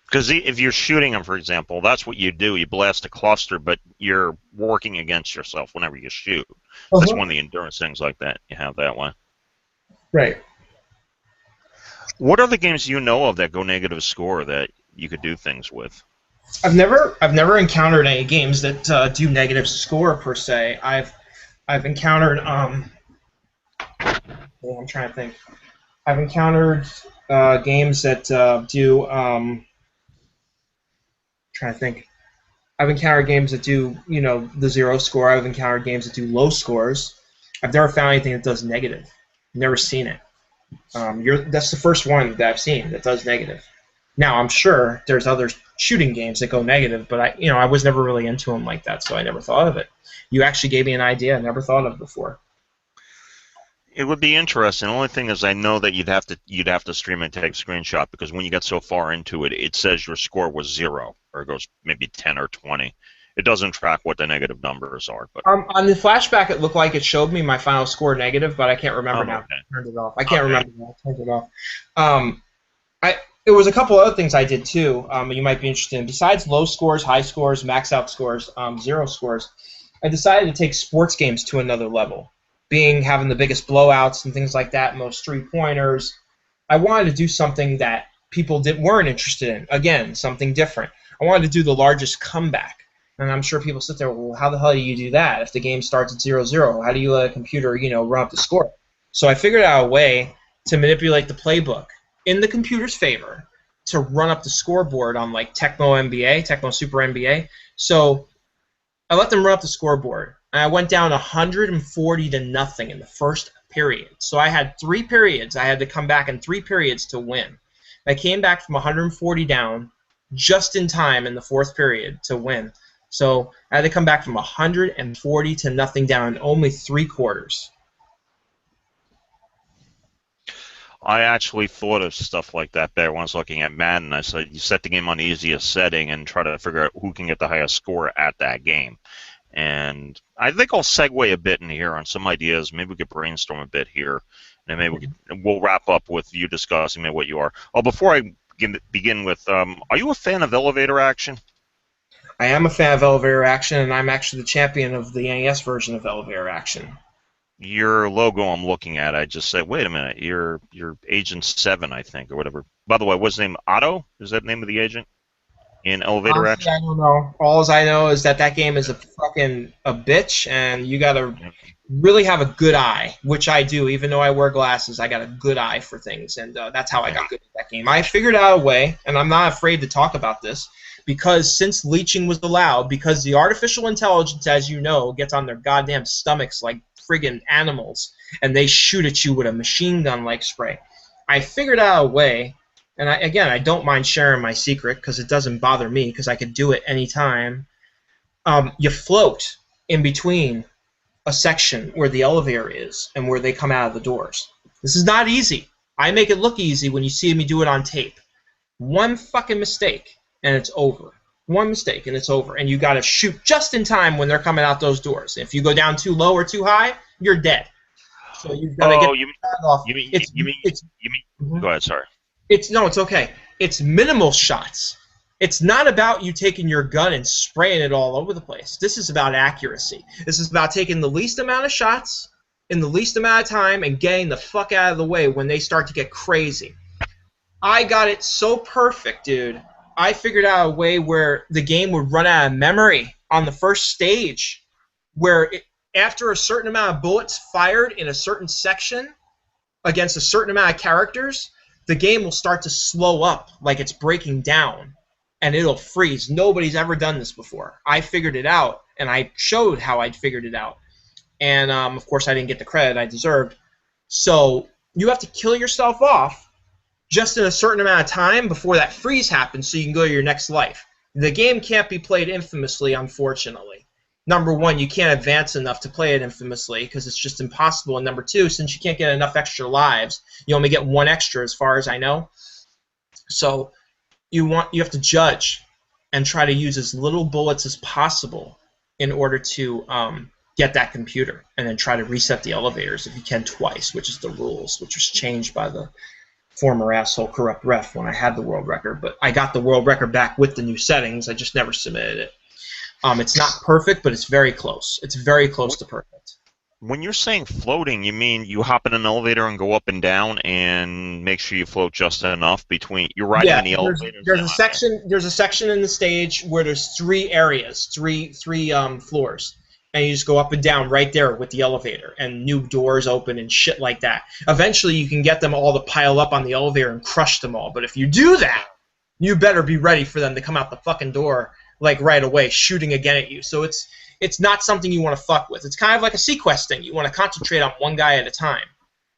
Because if you're shooting them, for example, that's what you do. You blast a cluster, but you're working against yourself whenever you shoot. That's one of the endurance things like that. You have that one. Right. What other games do you know of that go negative score that you could do things with? I've never encountered any games that do negative score per se. I've encountered I'm trying to think. I've encountered games that do trying to think. I've encountered games that do the 0 score. I've encountered games that do low scores. I've never found anything that does negative. Never seen it. That's the first one that I've seen that does negative. Now, I'm sure there's other shooting games that go negative, but I was never really into them like that, so I never thought of it. You actually gave me an idea I never thought of before. It would be interesting. The only thing is, I know that you'd have to stream and take a screenshot, because when you get so far into it, it says your score was 0, or it goes maybe 10 or 20. It doesn't track what the negative numbers are. But on the flashback, it looked like it showed me my final score negative, but I can't remember now. Okay. I turned it off. I can't remember now. I turned it off. There was a couple other things I did too. You might be interested in. Besides low scores, high scores, max out scores, 0 scores, I decided to take sports games to another level. Having the biggest blowouts and things like that, most 3-pointers. I wanted to do something that people weren't interested in. Again, something different. I wanted to do the largest comeback. And I'm sure people sit there, well, how the hell do you do that? If the game starts at 0-0, how do you let a computer, run up the score? So I figured out a way to manipulate the playbook in the computer's favor to run up the scoreboard on like Tecmo Super NBA. So I let them run up the scoreboard. And I went down 140-0 in the first period. So I had 3 periods. I had to come back in 3 periods to win. I came back from 140 down just in time in the 4th period to win. So I had to come back from 140-0 down in only 3 quarters. I actually thought of stuff like that there when I was looking at Madden. I said you set the game on the easiest setting and try to figure out who can get the highest score at that game. And I think I'll segue a bit in here on some ideas. Maybe we could brainstorm a bit here, and maybe we'll wrap up with you discussing maybe what you are. Oh, before I begin with, are you a fan of elevator action? I am a fan of elevator action, and I'm actually the champion of the NES version of elevator action. Your logo I'm looking at, I just said, wait a minute, you're Agent 7, I think, or whatever. By the way, what's his name? Otto? Is that the name of the agent in elevator Honestly, action? I don't know. All I know is that game is a bitch, and you gotta really have a good eye, which I do. Even though I wear glasses, I got a good eye for things, and that's how I got good at that game. I figured out a way, and I'm not afraid to talk about this, because since leeching was allowed, because the artificial intelligence, as you know, gets on their goddamn stomachs like friggin' animals, and they shoot at you with a machine gun-like spray. I figured out a way, and I don't mind sharing my secret because it doesn't bother me because I could do it anytime. You float in between a section where the elevator is and where they come out of the doors. This is not easy. I make it look easy when you see me do it on tape. One fucking mistake, and it's over. One mistake, and it's over. And you got to shoot just in time when they're coming out those doors. If you go down too low or too high, you're dead. So you've got to get that off. You mean? Go ahead. Sorry. It's okay. It's minimal shots. It's not about you taking your gun and spraying it all over the place. This is about accuracy. This is about taking the least amount of shots in the least amount of time and getting the fuck out of the way when they start to get crazy. I got it so perfect, dude. I figured out a way where the game would run out of memory on the first stage, where after a certain amount of bullets fired in a certain section against a certain amount of characters, the game will start to slow up like it's breaking down, and it'll freeze. Nobody's ever done this before. I figured it out, and I showed how I'd figured it out. And, of course, I didn't get the credit I deserved. So you have to kill yourself off just in a certain amount of time before that freeze happens so you can go to your next life. The game can't be played infamously, unfortunately. Number one, you can't advance enough to play it infamously because it's just impossible. And number two, since you can't get enough extra lives, you only get one extra as far as I know. So you have to judge and try to use as little bullets as possible in order to get that computer, and then try to reset the elevators if you can twice, which is the rules, which was changed by the former asshole corrupt ref when I had the world record. But I got the world record back with the new settings. I just never submitted it. It's not perfect, but it's very close. It's very close to perfect. When you're saying floating, you mean you hop in an elevator and go up and down and make sure you float just enough between you're riding in the elevator. There's a section. There's a section in the stage where there's three areas, three floors, and you just go up and down right there with the elevator, and new doors open and shit like that. Eventually, you can get them all to pile up on the elevator and crush them all. But if you do that, you better be ready for them to come out the fucking door like right away, shooting again at you. So it's not something you want to fuck with. It's kind of like a sequest thing. You want to concentrate on one guy at a time.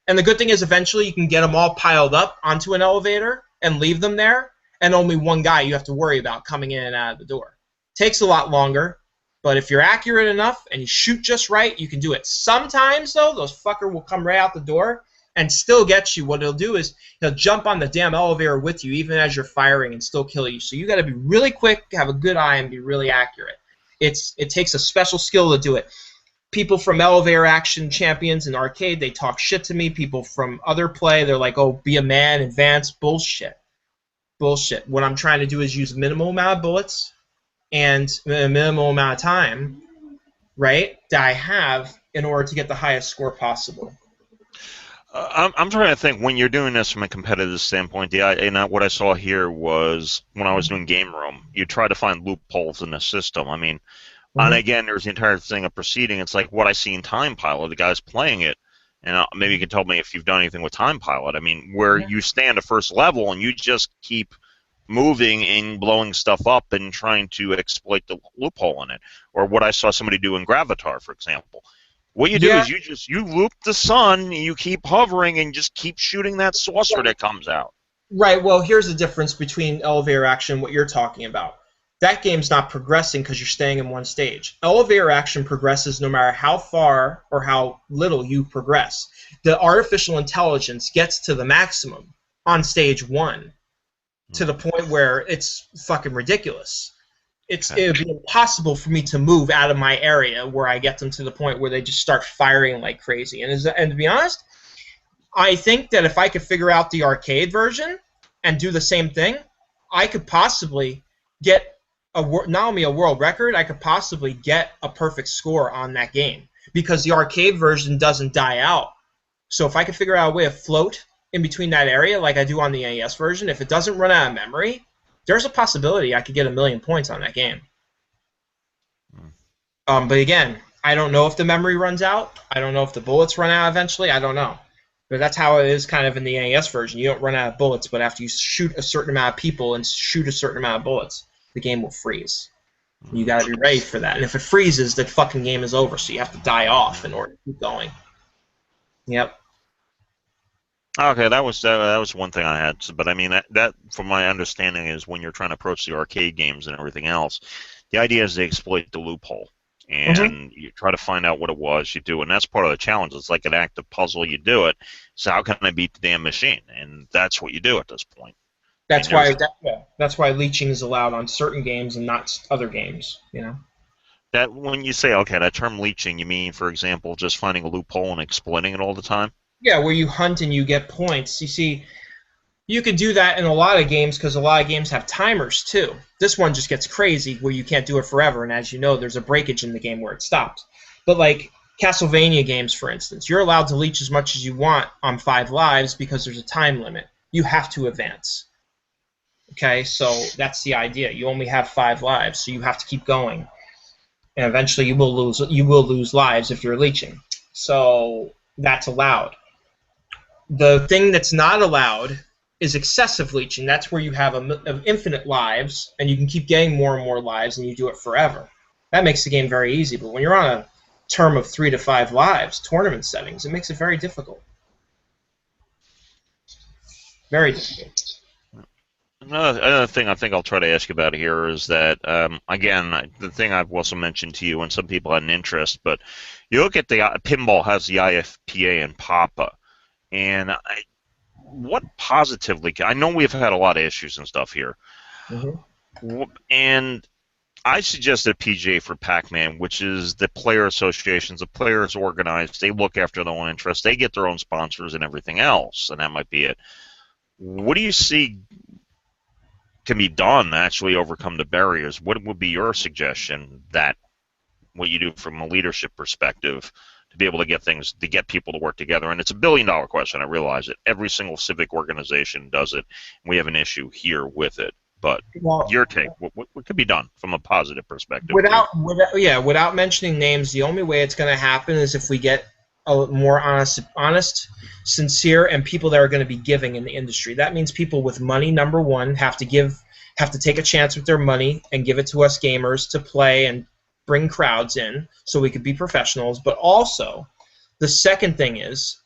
And the good thing is eventually you can get them all piled up onto an elevator and leave them there, and only one guy you have to worry about coming in and out of the door. Takes a lot longer, but if you're accurate enough and you shoot just right, you can do it. Sometimes, though, those fucker will come right out the door and still get you. What he'll do is he'll jump on the damn elevator with you even as you're firing and still kill you. So you got to be really quick, have a good eye, and be really accurate. It takes a special skill to do it. People from Elevator Action Champions and Arcade, they talk shit to me. People from other play, they're like, oh, be a man, advance. Bullshit. Bullshit. What I'm trying to do is use minimal amount of bullets and a minimal amount of time, right, that I have in order to get the highest score possible. I'm trying to think when you're doing this from a competitive standpoint. And what I saw here was when I was doing Game Room, you try to find loopholes in the system. I mean, and again, there's the entire thing of proceeding. It's like what I see in Time Pilot, the guys playing it, and maybe you can tell me if you've done anything with Time Pilot. I mean, where you stand at first level and you just keep moving and blowing stuff up and trying to exploit the loophole in it, or what I saw somebody do in Gravatar, for example. What you do is you loop the sun, and you keep hovering, and just keep shooting that saucer that comes out. Right. Well, here's the difference between Elevator Action and what you're talking about. That game's not progressing because you're staying in one stage. Elevator Action progresses no matter how far or how little you progress. The artificial intelligence gets to the maximum on stage 1 to the point where it's fucking ridiculous. It would be impossible for me to move out of my area where I get them to the point where they just start firing like crazy. And to be honest, I think that if I could figure out the arcade version and do the same thing, I could possibly get not only a world record, I could possibly get a perfect score on that game because the arcade version doesn't die out. So if I could figure out a way to float in between that area like I do on the NES version, if it doesn't run out of memory, there's a possibility I could get 1,000,000 points on that game. But again, I don't know if the memory runs out. I don't know if the bullets run out eventually. I don't know. But that's how it is kind of in the NES version. You don't run out of bullets, but after you shoot a certain amount of people and shoot a certain amount of bullets, the game will freeze. You got to be ready for that. And if it freezes, the fucking game is over, so you have to die off in order to keep going. Yep. Okay, that was one thing I had, but I mean that from my understanding is when you're trying to approach the arcade games and everything else, the idea is they exploit the loophole and you try to find out what it was you do, and that's part of the challenge. It's like an active puzzle. You do it, so how can I beat the damn machine? And that's what you do at this point. That's why leeching is allowed on certain games and not other games. You know. That when you say that term leeching, you mean, for example, just finding a loophole and exploiting it all the time? Yeah, where you hunt and you get points. You see, you could do that in a lot of games because a lot of games have timers too. This one just gets crazy where you can't do it forever, and as you know, there's a breakage in the game where it stops. But like Castlevania games, for instance, you're allowed to leech as much as you want on 5 lives because there's a time limit. You have to advance. Okay, so that's the idea. You only have 5 lives, so you have to keep going, and eventually you will lose lives if you're leeching. So that's allowed. The thing that's not allowed is excessive leeching. That's where you have infinite lives, and you can keep getting more and more lives, and you do it forever. That makes the game very easy, but when you're on a term of 3 to 5 lives, tournament settings, it makes it very difficult. Very difficult. Another thing I think I'll try to ask you about here is that, again, the thing I've also mentioned to you, and some people had an interest, but you look at the pinball has the IFPA and PAPA, and what positively, I know we've had a lot of issues and stuff here, Hmm. and I suggested PGA for Pac-Man, which is the player associations, the players organized, they look after their own interests, they get their own sponsors and everything else, and that might be it. What do you see can be done to actually overcome the barriers? What would be your suggestion that what you do from a leadership perspective to be able to get things to get people to work together? And it's $1 billion question. I realize it. Every single civic organization does it. We have an issue here with it. But Well, your take, what could be done from a positive perspective? without mentioning names, the only way it's going to happen is if we get a more honest, sincere, and people that are going to be giving in the industry. That means people with money, number one, have to take a chance with their money and give it to us gamers to play and bring crowds in, so we could be professionals. But also, the second thing is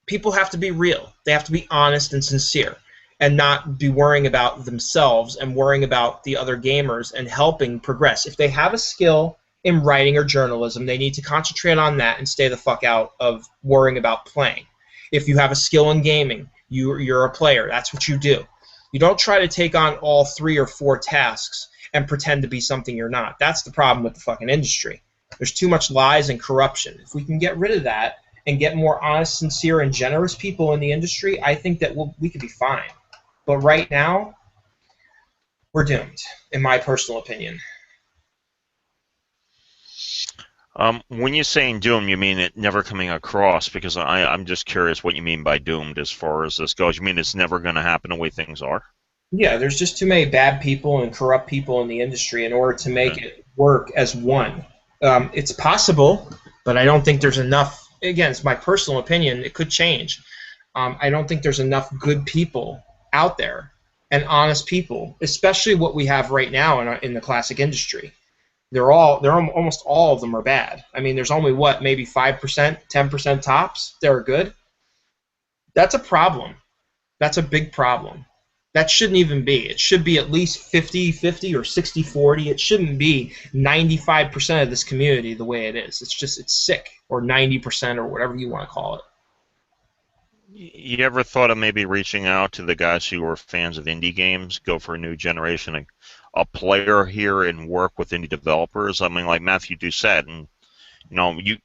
people have to be real. They have to be honest and sincere and not be worrying about themselves and worrying about the other gamers and helping progress. If they have a skill in writing or journalism, they need to concentrate on that and stay the fuck out of worrying about playing. If you have a skill in gaming, you're a player. That's what you do. You don't try to take on all 3 or 4 tasks and pretend to be something you're not. That's the problem with the fucking industry. There's too much lies and corruption. If we can get rid of that and get more honest, sincere, and generous people in the industry, I think that we could be fine. But right now, we're doomed, in my personal opinion. When you're saying doom, you mean it never coming across? Because I'm just curious what you mean by doomed as far as this goes. You mean it's never going to happen the way things are? Yeah, there's just too many bad people and corrupt people in the industry in order to make Okay. it work as one. It's possible, but I don't think there's enough. Again, it's my personal opinion. It could change. I don't think there's enough good people out there and honest people, especially what we have right now in the classic industry. Almost all of them are bad. I mean, there's only what, maybe 5%, 10% tops that are good. That's a problem. That's a big problem. That shouldn't even be. It should be at least 50-50 or 60-40. It shouldn't be 95% of this community the way it is. It's sick, or 90% or whatever you want to call it. You ever thought of maybe reaching out to the guys who are fans of indie games, go for a new generation, a player here, and work with indie developers? I mean, like Matthew Doucette, and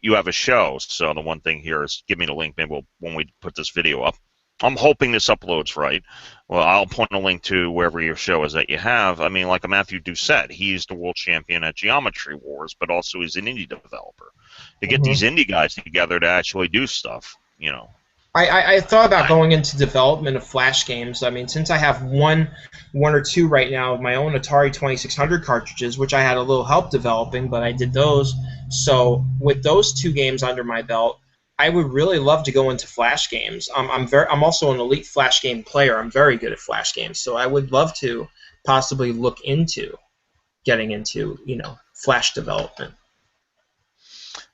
you have a show. So the one thing here is give me the link. Maybe when we put this video up, I'm hoping this uploads right. Well, I'll point a link to wherever your show is that you have. I mean, like a Matthew Doucette, he's the world champion at Geometry Wars, but also he's an indie developer. To get these Hmm. indie guys together to actually do stuff, I thought about I, going into development of flash games. I mean, since I have one or two right now of my own Atari 2600 cartridges, which I had a little help developing, but I did those. So with those 2 games under my belt, I would really love to go into flash games. I'm also an elite flash game player. I'm very good at flash games, so I would love to possibly look into getting into flash development.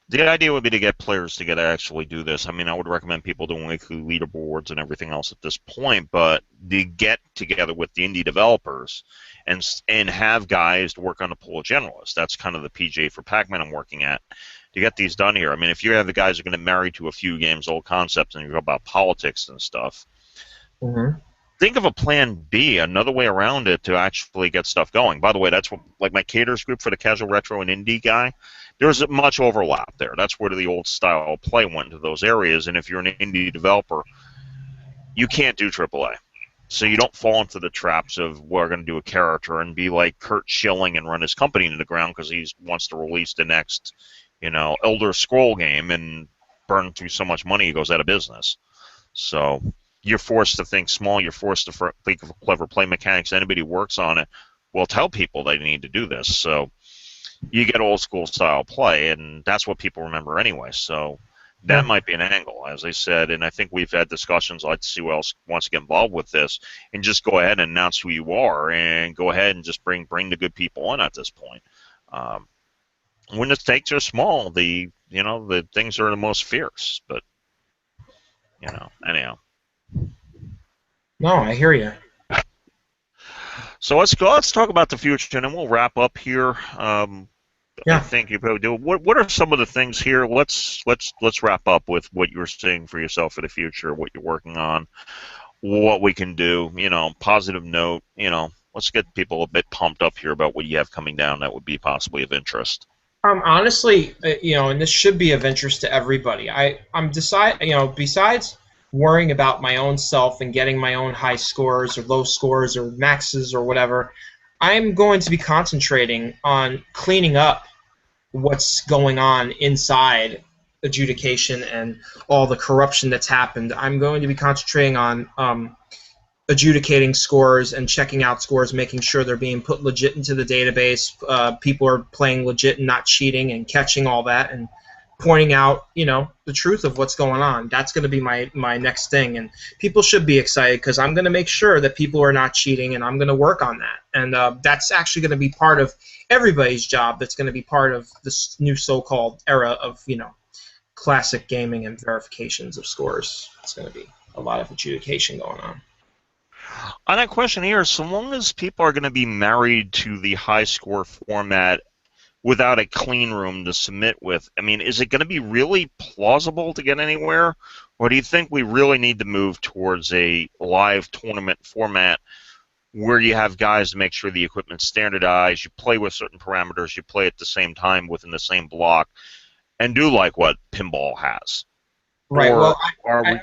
The idea would be to get players to get to actually do this. I mean, I would recommend people doing weekly leaderboards and everything else at this point, but to get together with the indie developers and have guys to work on the pool of generalists. That's kind of the PJ for Pac-Man I'm working at to get these done here. I mean, if you have the guys who are going to marry to a few games, old concepts, and you go about politics and stuff, Hmm. think of a plan B, another way around it to actually get stuff going. By the way, that's what, like my caters group for the casual retro and indie guy, there's much overlap there. That's where the old style play went into those areas. And if you're an indie developer, you can't do AAA. So you don't fall into the traps of we're going to do a character and be like Kurt Schilling and run his company into the ground because he wants to release the next, Elder Scroll game and burn through so much money he goes out of business. So you're forced to think small. You're forced to think of clever play mechanics. Anybody who works on it will tell people they need to do this. So you get old school style play, and that's what people remember anyway. So that Yeah. might be an angle, as I said. And I think we've had discussions. I'd like to see who else wants to get involved with this, and just go ahead and announce who you are, and go ahead and just bring the good people in at this point. Um, when the stakes are small, the things are the most fierce. But anyhow. No, I hear you. So let's go. Let's talk about the future, and then we'll wrap up here. I Yeah. think you probably do. What are some of the things here? Let's wrap up with what you're seeing for yourself for the future, what you're working on, what we can do. Positive note. Let's get people a bit pumped up here about what you have coming down that would be possibly of interest. Honestly, and this should be of interest to everybody. Besides worrying about my own self and getting my own high scores or low scores or maxes or whatever, I'm going to be concentrating on cleaning up what's going on inside adjudication and all the corruption that's happened. I'm going to be concentrating on adjudicating scores and checking out scores, making sure they're being put legit into the database. People are playing legit and not cheating, and catching all that and pointing out, the truth of what's going on. That's going to be my next thing, and people should be excited because I'm going to make sure that people are not cheating, and I'm going to work on that. And that's actually going to be part of everybody's job. That's going to be part of this new so-called era of, classic gaming and verifications of scores. It's going to be a lot of adjudication going on. On that question here, so long as people are going to be married to the high score format without a clean room to submit with, I mean, is it going to be really plausible to get anywhere? Or do you think we really need to move towards a live tournament format where you have guys to make sure the equipment's standardized, you play with certain parameters, you play at the same time within the same block, and do like what pinball has? Right. Or Well, are we...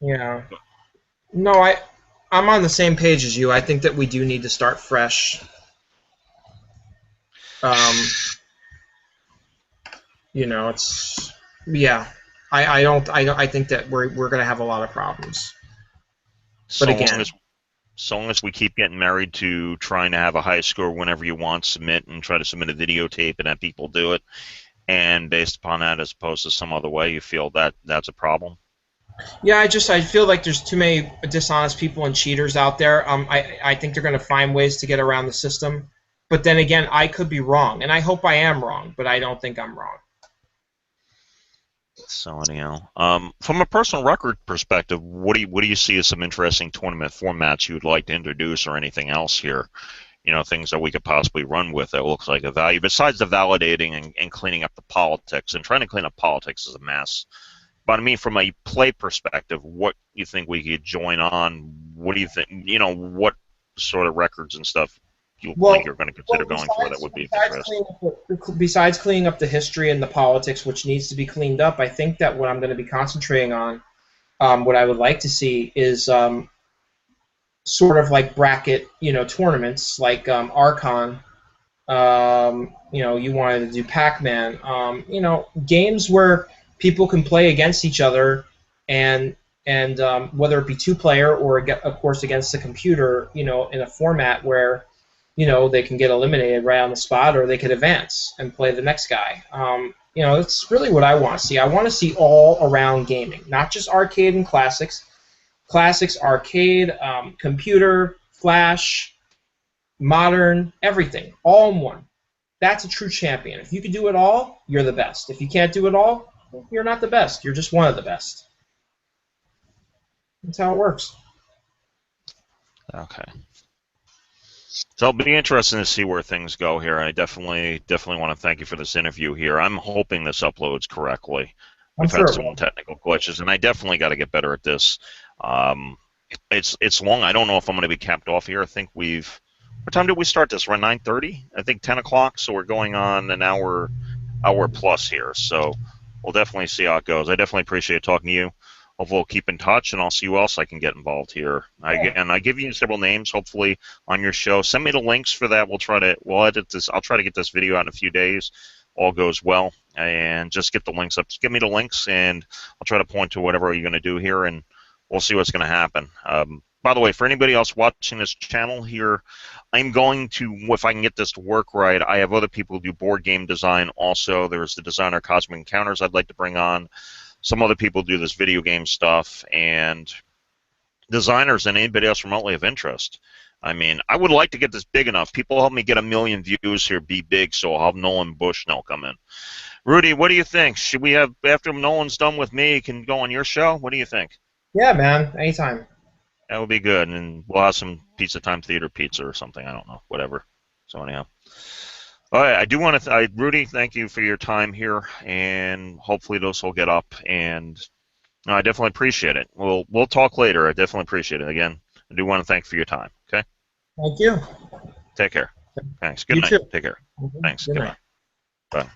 yeah. No, I'm on the same page as you. I think that we do need to start fresh. Um, it's yeah. I think that we're gonna have a lot of problems. But So long again, as so long as we keep getting married to trying to have a high score whenever you want, submit and try to submit a videotape and have people do it, and based upon that as opposed to some other way, you feel that that's a problem? yeah, I feel like there's too many dishonest people and cheaters out there. I think they're gonna find ways to get around the system. But then again, I could be wrong, and I hope I am wrong, but I don't think I'm wrong. So anyhow, from a personal record perspective, what do you see as some interesting tournament formats you would like to introduce, or anything else here? Things that we could possibly run with that looks like a value, besides the validating and cleaning up the politics. And trying to clean up politics is a mess. But I mean, from a play perspective, what you think we could join on? What do you think? What sort of records and stuff you think you're going to consider going for that would be of interest? Besides cleaning up the history and the politics, which needs to be cleaned up, I think that what I'm going to be concentrating on, what I would like to see is sort of like bracket, tournaments like Archon. You wanted to do Pac-Man. Games where people can play against each other, and whether it be two-player or of course against the computer, in a format where they can get eliminated right on the spot, or they could advance and play the next guy. It's really what I want to see. I want to see all-around gaming, not just arcade and classics. Classics, arcade, computer, flash, modern, everything, all in one. That's a true champion. If you can do it all, you're the best. If you can't do it all, you're not the best. You're just one of the best. That's how it works. Okay. So it'll be interesting to see where things go here. I definitely want to thank you for this interview here. I'm hoping this uploads correctly. I'm We've sure had it some will. technical glitches, and I definitely got to get better at this. It's long. I don't know if I'm going to be capped off here. I think What time did we start this? Around 9:30? I think 10 o'clock. So we're going on an hour plus here. So we'll definitely see how it goes. I definitely appreciate talking to you. Hopefully we'll keep in touch, and I'll see who else I can get involved here. I give you several names, hopefully, on your show. Send me the links for that. We'll edit this. I'll try to get this video out in a few days. All goes well, and just get the links up. Just give me the links, and I'll try to point to whatever you're going to do here, and we'll see what's going to happen. By the way, for anybody else watching this channel here, I'm going to, if I can get this to work right, I have other people who do board game design also. There's the designer Cosmic Encounters I'd like to bring on. Some other people do this video game stuff, and designers and anybody else remotely of interest. I mean, I would like to get this big enough. People help me get 1 million views here, be big, so I'll have Nolan Bushnell come in. Rudy, what do you think? Should we have, after Nolan's done with me, he can go on your show? What do you think? Yeah, man. Anytime. That would be good, and we'll have some Pizza Time Theater pizza or something. I don't know, whatever. So anyhow, all right. I do want to, Rudy, thank you for your time here, and hopefully those will get up. And no, I definitely appreciate it. We'll talk later. I definitely appreciate it. Again, I do want to thank you for your time. Okay, Thank you. take care. Thanks. Good You night. too. Take care. Thanks. Good Goodbye. night. Bye.